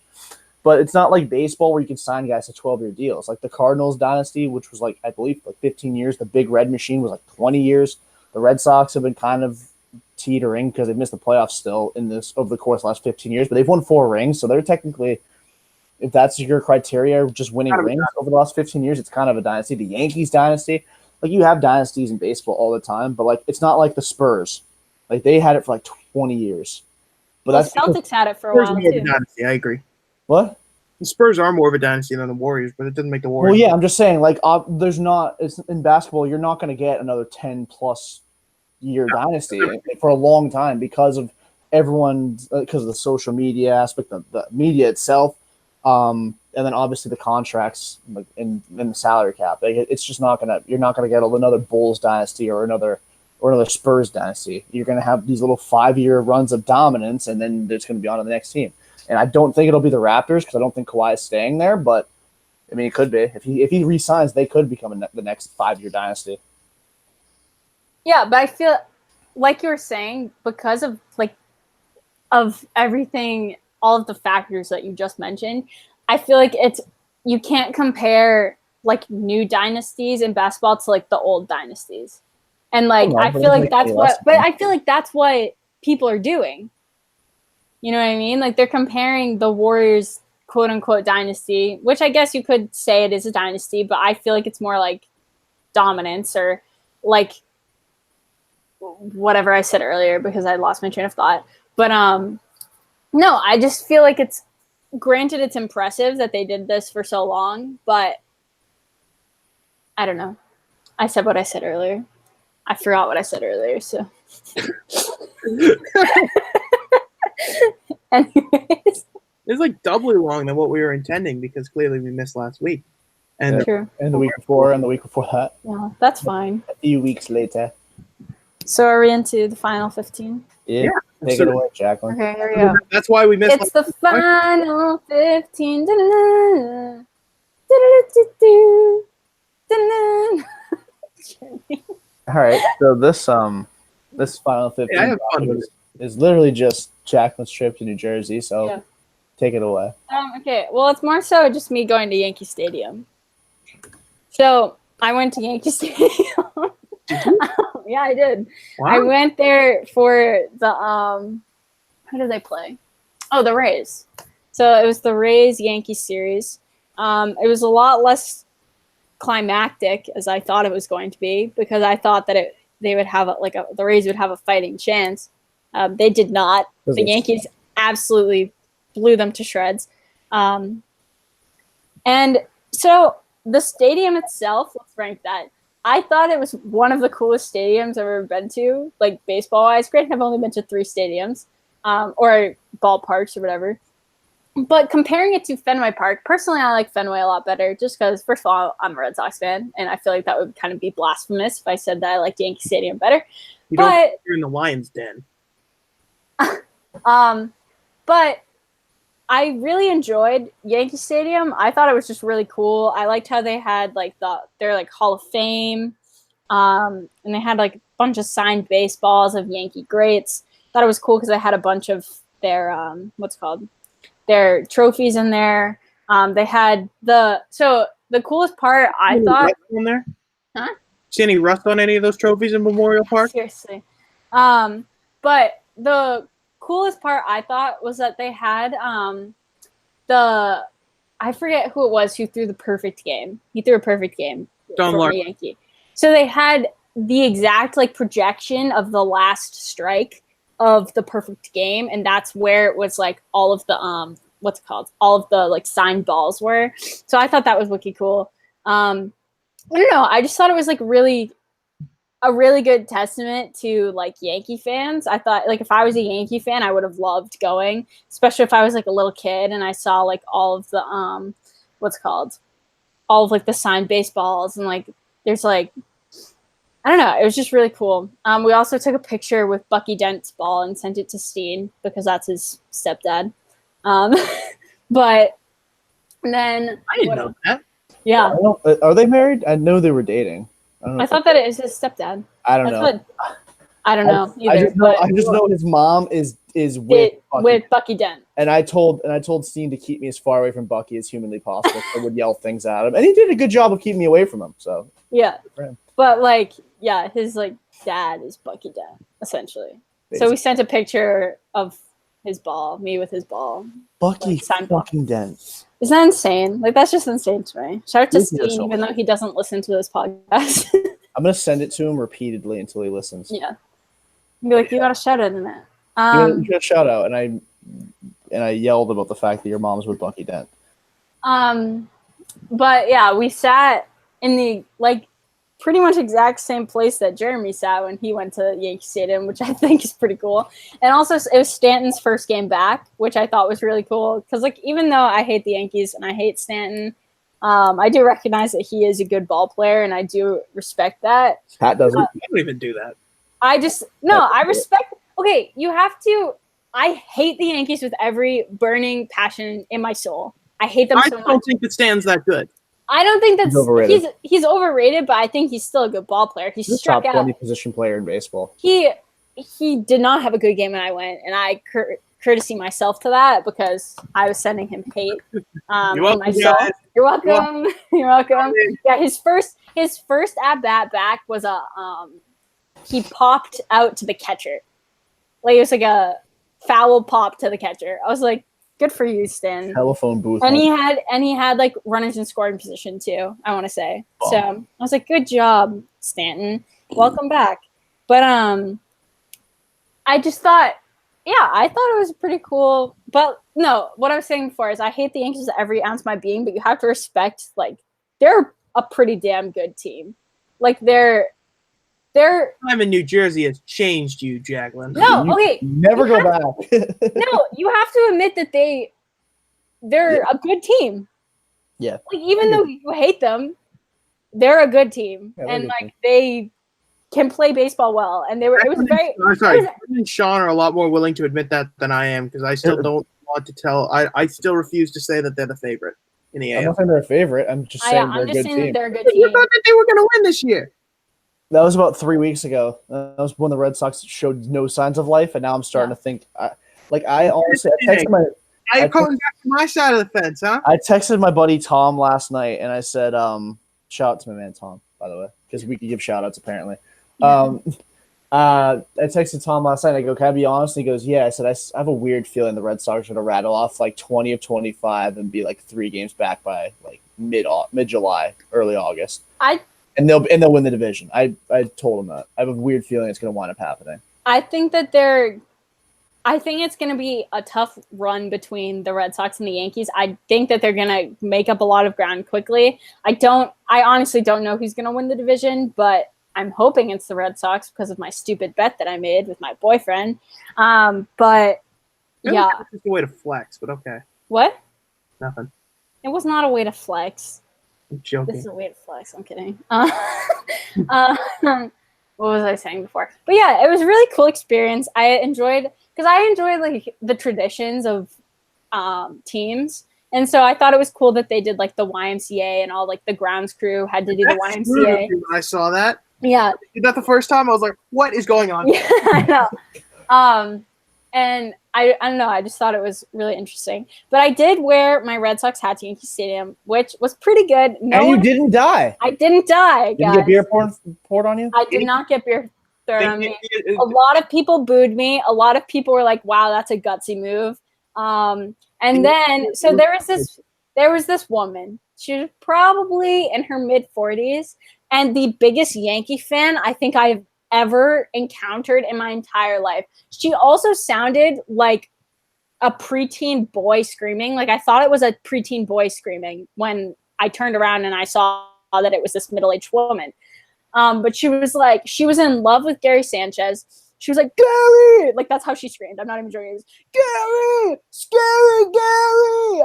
But it's not like baseball where you can sign guys to 12-year deals. Like the Cardinals dynasty, which was like, I believe, like 15 years. The Big Red Machine was like 20 years. The Red Sox have been kind of teetering because they've missed the playoffs still in this over the course of the last 15 years. But they've won 4 rings, so they're technically, if that's your criteria, just winning rings over the last 15 years, it's kind of a dynasty. The Yankees dynasty, like you have dynasties in baseball all the time, but like it's not like the Spurs. Like they had it for like 20 years. But Well, that's Celtics had it for a while More of a too. dynasty, I agree. What? The Spurs are more of a dynasty than the Warriors, but it doesn't make the Warriors. Well, yeah, I'm just saying, like, there's not. It's in basketball. You're not going to get another 10+ year dynasty for a long time because of everyone, because of the social media aspect, the media itself, and then obviously the contracts, like in the salary cap. Like, it's just not gonna. You're not gonna get another Bulls dynasty or another Spurs dynasty. You're gonna have these little 5-year runs of dominance, and then there's gonna be on to the next team. And I don't think it'll be the Raptors because I don't think Kawhi is staying there. But I mean, it could be if he resigns, they could become the next 5-year dynasty. Yeah, but I feel like you were saying, because of everything, all of the factors that you just mentioned, I feel like you can't compare like new dynasties in basketball to like the old dynasties. And like I feel like that's what people are doing. You know what I mean? Like they're comparing the Warriors quote unquote dynasty, which I guess you could say it is a dynasty, but I feel like it's more like dominance or like whatever I said earlier because I lost my train of thought. But no, I just feel like it's impressive that they did this for so long, but I don't know. I said what I said earlier. I forgot what I said earlier, so anyways. It's like doubly long than what we were intending because clearly we missed last week. And True. And the week before, and the week before that. Yeah, that's fine. A few weeks later. So are we into the final 15? Yeah. Take it away, Jacqueline. Okay, here we go. That's why we missed. It's the final 15. All right. So this final 15 Yeah, I have fun with is literally just Jacqueline's trip to New Jersey. So Yeah. take it away. Okay, well, it's more so just me going to Yankee Stadium. So I went to Yankee Stadium. Yeah, I did. Wow. I went there for the who did they play? Oh, the Rays. So it was the Rays Yankee series. It was a lot less climactic as I thought it was going to be because I thought that they would have the Rays would have a fighting chance. They did not. The Yankees absolutely blew them to shreds. And so the stadium itself, let's rank that. I thought it was one of the coolest stadiums I've ever been to, like baseball-wise. Granted, I've only been to 3 stadiums or ballparks or whatever. But comparing it to Fenway Park, personally, I like Fenway a lot better just because, first of all, I'm a Red Sox fan, and I feel like that would kind of be blasphemous if I said that I liked Yankee Stadium better. You're in the Lions' den. But I really enjoyed Yankee Stadium. I thought it was just really cool. I liked how they had their Hall of Fame, and they had like a bunch of signed baseballs of Yankee greats. Thought it was cool because I had a bunch of their their trophies in there. They had the coolest part I thought on there. Huh? See any rust on any of those trophies in Memorial Park? Seriously. But the coolest part I thought was that they had I forget who it was who threw the perfect game. He threw a perfect game for a Yankee. So they had the exact projection of the last strike of the perfect game, and that's where it was all of the all of the signed balls were. So I thought that was wicked cool. I don't know. I just thought it was a really good testament to Yankee fans. I thought if I was a Yankee fan, I would have loved going, especially if I was a little kid and I saw all of the all of the signed baseballs and there's I don't know. It was just really cool. We also took a picture with Bucky Dent's ball and sent it to Steen because that's his stepdad. But then I didn't know that. Yeah. Are they married? I know they were dating. I thought that it was his stepdad. I don't know. I don't know. I just know his mom is is with Bucky Dent. And I told Steen to keep me as far away from Bucky as humanly possible. So I would yell things at him, and he did a good job of keeping me away from him. So yeah, but like his like dad is Bucky Dent essentially. Basically. So we sent a picture of his ball, me with his ball. Bucky fucking Dent. Isn't that insane? Like that's just insane to me. Shout out to Steen, even though he doesn't listen to this podcast. I'm gonna send it to him repeatedly until he listens. Yeah, be like, you got a shout out in that. You got a shout out, and I yelled about the fact that your mom's with Bucky Dent. But yeah, we sat in the like pretty much exact same place that Jeremy sat when he went to Yankee Stadium, which I think is pretty cool. And also, it was Stanton's first game back, which I thought was really cool because like even though I hate the Yankees and I hate Stanton. I do recognize that he is a good ball player, and I do respect that. Pat doesn't. I don't even do that. I respect. Okay, you have to. I hate the Yankees with every burning passion in my soul. I hate them so much. I don't think that Stan's that good. I don't think that's overrated. He's overrated, but I think he's still a good ball player. He's a top 20 position player in baseball. He did not have a good game when I went, and I courtesy myself to that because I was sending him hate. You're welcome. You're welcome. You're welcome. Yeah, his first at bat back was he popped out to the catcher. Like it was like a foul pop to the catcher. I was like, good for you, Stan. Telephone booth. And he had like runners in scoring position too, I want to say. Oh. So I was like, good job, Stanton. Welcome back. But I just thought I thought it was pretty cool. But no, what I was saying before is I hate the Yankees with every ounce of my being, but you have to respect, like, they're a pretty damn good team. Like, they're time in New Jersey has changed you, Jacqueline. No, okay. Never go back. No, you have to admit that they're a good team. Yeah. Like, even though you hate them, they're a good team. Yeah, and, like, they can play baseball well. And it was very... I'm sorry. Brandon and Sean are a lot more willing to admit that than I am, because I still don't want to tell... I still refuse to say that they're the favorite in the AL. I'm not saying they're a favorite. I'm just saying they're a good team. They're a good team. You thought that they were going to win this year. That was about 3 weeks ago. That was when the Red Sox showed no signs of life, and now I'm starting to think... I honestly... I'm coming back to my side of the fence, huh? I texted my buddy Tom last night, and I said, shout out to my man Tom, by the way, because we can give shout-outs, apparently. I texted Tom last night. I go, can I be honest? And he goes, yeah. I said, I have a weird feeling the Red Sox are going to rattle off like 20 of 25 and be like 3 games back by like mid-July, early August. And they'll win the division. I told him that. I have a weird feeling it's going to wind up happening. I think it's going to be a tough run between the Red Sox and the Yankees. I think that they're going to make up a lot of ground quickly. I honestly don't know who's going to win the division, but I'm hoping it's the Red Sox because of my stupid bet that I made with my boyfriend. But yeah. It's a way to flex, but okay. What? Nothing. It was not a way to flex. I'm joking. This is a way to flex. I'm kidding. What was I saying before? But yeah, it was a really cool experience. I enjoyed like the traditions of teams. And so I thought it was cool that they did like the YMCA and all like the grounds crew had to do the YMCA. I saw that. Yeah. Did that the first time? I was like, what is going on? Yeah, I know. And I don't know. I just thought it was really interesting. But I did wear my Red Sox hat to Yankee Stadium, which was pretty good. You didn't die. I didn't die, guys. Did you get beer poured on you? I did not get beer thrown on me. A lot of people booed me. A lot of people were like, wow, that's a gutsy move. And then, so there was this woman. She was probably in her mid-40s and the biggest Yankee fan I think I've ever encountered in my entire life. She also sounded like a preteen boy screaming. Like I thought it was a preteen boy screaming when I turned around and I saw that it was this middle-aged woman. But she was in love with Gary Sanchez. She was like, Gary! Like, that's how she screamed. I'm not even joking. Gary! Scary Gary!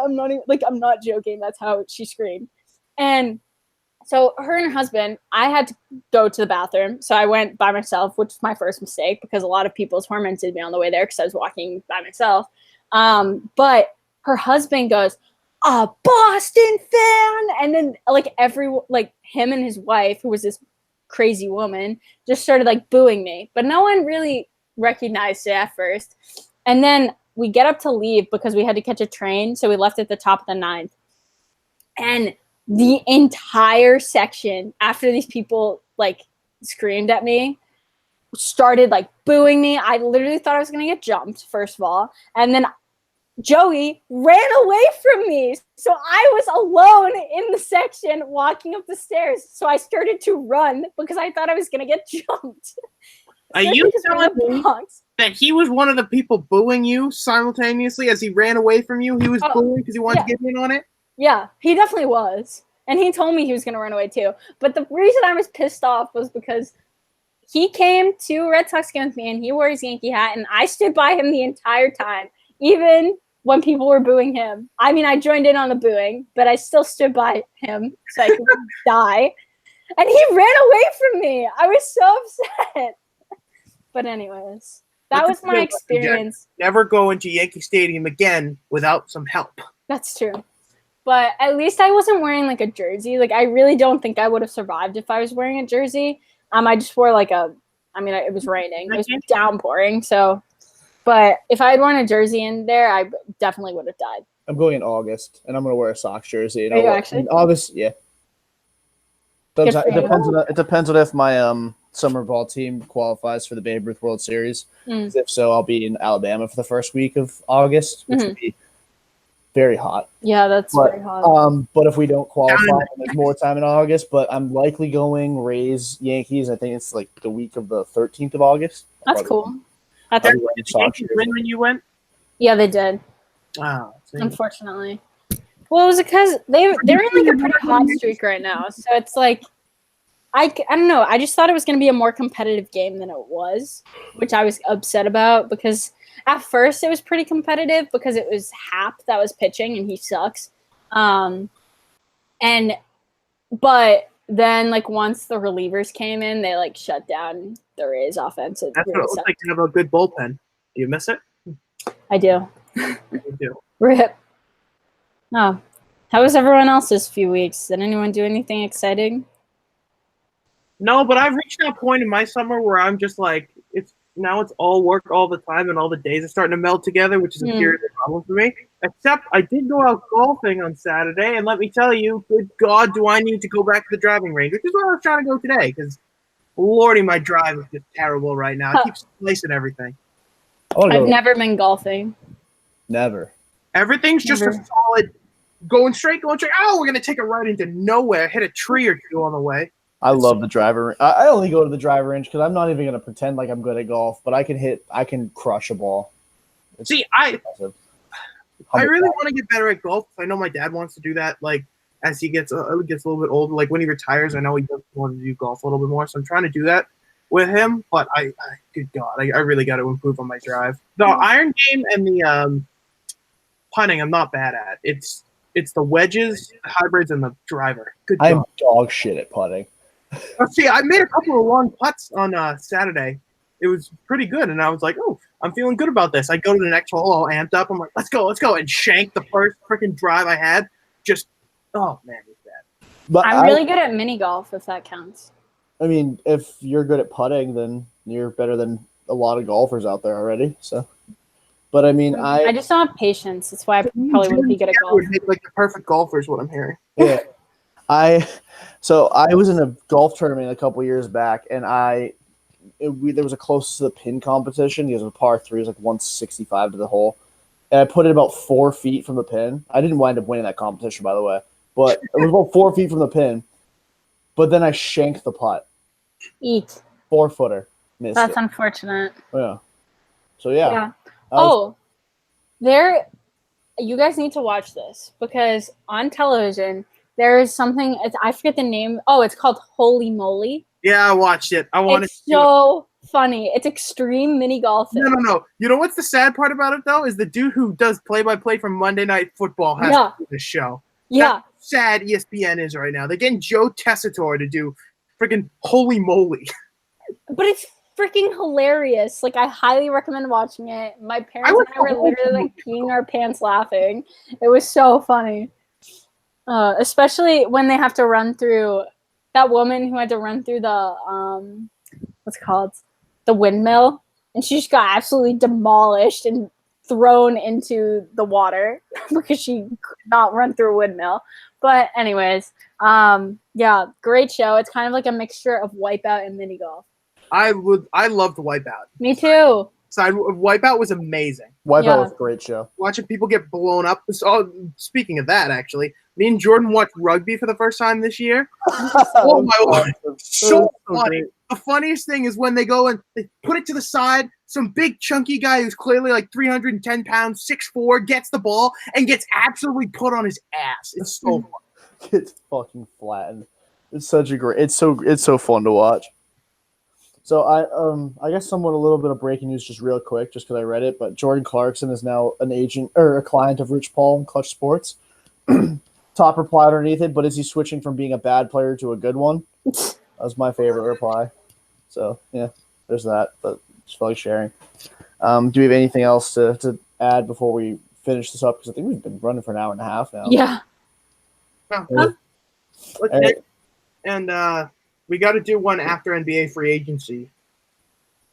I'm not joking. That's how she screamed. And so her and her husband, I had to go to the bathroom. So I went by myself, which was my first mistake because a lot of people tormented me on the way there because I was walking by myself. But her husband goes, a Boston fan! And then, him and his wife, who was this crazy woman, just started, booing me. But no one really recognized it at first. And then we get up to leave because we had to catch a train. So we left at the top of the 9th. And the entire section, after these people like screamed at me, started like booing me. I literally thought I was going to get jumped, first of all. And then Joey ran away from me. So I was alone in the section walking up the stairs. So I started to run because I thought I was going to get jumped. Are you telling me that he was one of the people booing you simultaneously as he ran away from you? He was booing because he wanted to get in on it? Yeah, he definitely was. And he told me he was going to run away too. But the reason I was pissed off was because he came to a Red Sox game with me and he wore his Yankee hat and I stood by him the entire time, even when people were booing him. I mean, I joined in on the booing, but I still stood by him so I could die. And he ran away from me. I was so upset. But anyways, that was my experience. Never go into Yankee Stadium again without some help. That's true. But at least I wasn't wearing like a jersey. Like, I really don't think I would have survived if I was wearing a jersey. I just wore like it was raining. It was downpouring. So, but if I had worn a jersey in there, I definitely would have died. I'm going in August, and I'm going to wear a Sox jersey. And Are you actually? In August, yeah. It depends on if my summer ball team qualifies for the Babe Ruth World Series. If so, I'll be in Alabama for the first week of August, which would be very hot. Yeah, that's very hot. But if we don't qualify, then there's more time in August. But I'm likely going Rays, Yankees. I think it's like the week of the 13th of August. That's cool. Did the Yankees win when you went? Yeah, they did. Oh, unfortunately. Well, it was because they're in like a pretty hot streak right now. So it's like, I don't know. I just thought it was going to be a more competitive game than it was, which I was upset about because at first it was pretty competitive because it was Hap that was pitching and he sucks. But then like once the relievers came in, they like shut down the Rays offense. That's what it looks like to have a good bullpen. Do you miss it? I do. You do. Rip. Oh. How was everyone else's few weeks? Did anyone do anything exciting? No, but I've reached that point in my summer where I'm just like, it's all work all the time and all the days are starting to meld together, which is a serious problem for me. Except I did go out golfing on Saturday, and let me tell you, good God, do I need to go back to the driving range, which is where I was trying to go today, because lordy, my drive is just terrible right now. I keep slicing everything. I've never been golfing. Never. Everything's just a solid, going straight. Oh, we're going to take it right into nowhere, hit a tree or two on the way. I love the driver. I only go to the driver range because I'm not even going to pretend like I'm good at golf, but I can crush a ball. See, I really want to get better at golf. I know my dad wants to do that. Like as he gets a little bit older, like when he retires, I know he does want to do golf a little bit more. So I'm trying to do that with him. But good God, I really got to improve on my drive. The iron game and the putting, I'm not bad at. It's the wedges, the hybrids, and the driver. Good God. I'm dog shit at putting. See, I made a couple of long putts on Saturday. It was pretty good, and I was like, "Oh, I'm feeling good about this." I go to the next hole, all amped up. I'm like, "Let's go," and shank the first freaking drive I had. Just, oh man, it's bad. But I'm really good at mini golf, if that counts. I mean, if you're good at putting, then you're better than a lot of golfers out there already. So, but I mean, I just don't have patience. That's why I probably wouldn't be good at golf. Would make like the perfect golfer is what I'm hearing. Yeah. So I was in a golf tournament a couple years back, and there was a close to the pin competition. It was a par 3, it was like 165 to the hole, and I put it about 4 feet from the pin. I didn't wind up winning that competition, by the way, but it was about 4 feet from the pin. But then I shanked the putt. 4-footer. Missed That's it. Unfortunate. Yeah. So yeah. You guys need to watch this because on television. There is something, I forget the name. Oh, it's called Holy Moly. Yeah, I watched it. It's so funny. It's extreme mini golfing. No. You know what's the sad part about it, though? Is the dude who does play-by-play for Monday Night Football has to do this show. Yeah. That's how sad ESPN is right now. They're getting Joe Tessitore to do freaking Holy Moly. But it's freaking hilarious. Like, I highly recommend watching it. My parents and I were literally like peeing our pants laughing. It was so funny. Especially when they have to run through that woman who had to run through the what's it called, the windmill, and she just got absolutely demolished, and thrown into the water because she could not run through a windmill. But anyways, yeah, great show. It's kind of like a mixture of Wipeout and mini golf. I loved Wipeout. Me too. Wipeout was amazing. Wipeout was a great show. Watching people get blown up. So, speaking of that, actually, me and Jordan watched rugby for the first time this year. Oh my lord, so funny. The funniest thing is when they go and they put it to the side. Some big chunky guy who's clearly like 310 pounds, 6'4", gets the ball and gets absolutely put on his ass. It's so fun. It's fucking flattened. It's such a great. It's so fun to watch. So I guess somewhat a little bit of breaking news, just real quick, just because I read it. But Jordan Clarkson is now an agent or a client of Rich Paul and Clutch Sports. Top reply underneath it, but is he switching from being a bad player to a good one? That was my favorite reply. So yeah, there's that. But just felt like sharing. Do we have anything else to add before we finish this up? Because I think we've been running for an hour and a half now. Yeah. And we got to do one after NBA free agency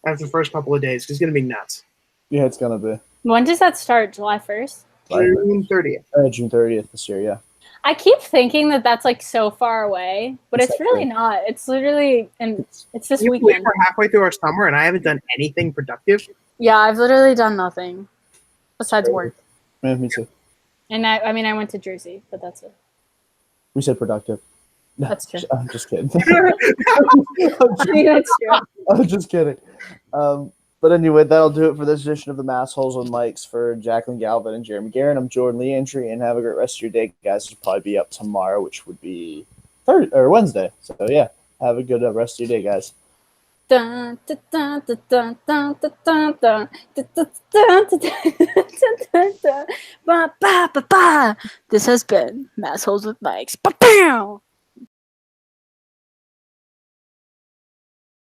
after the first couple of days because it's going to be nuts. Yeah, it's going to be. When does that start? July 1st? June 30th. June 30th this year, yeah. I keep thinking that that's like so far away, but it's really not. It's literally, and it's this weekend. We're halfway through our summer and I haven't done anything productive. Yeah, I've literally done nothing besides work. Yeah, me too. And I mean, I went to Jersey, but that's it. We said productive. No, that's true. I'm just kidding. That's true. I'm just kidding. But anyway, that'll do it for this edition of the Massholes with Mics. For Jacqueline Galvin and Jeremy Guerin, I'm Jordan Lee Entry, and have a great rest of your day, guys. It'll probably be up tomorrow, which would be Thursday or Wednesday. So yeah, have a good rest of your day, guys. This has been Massholes with Mics.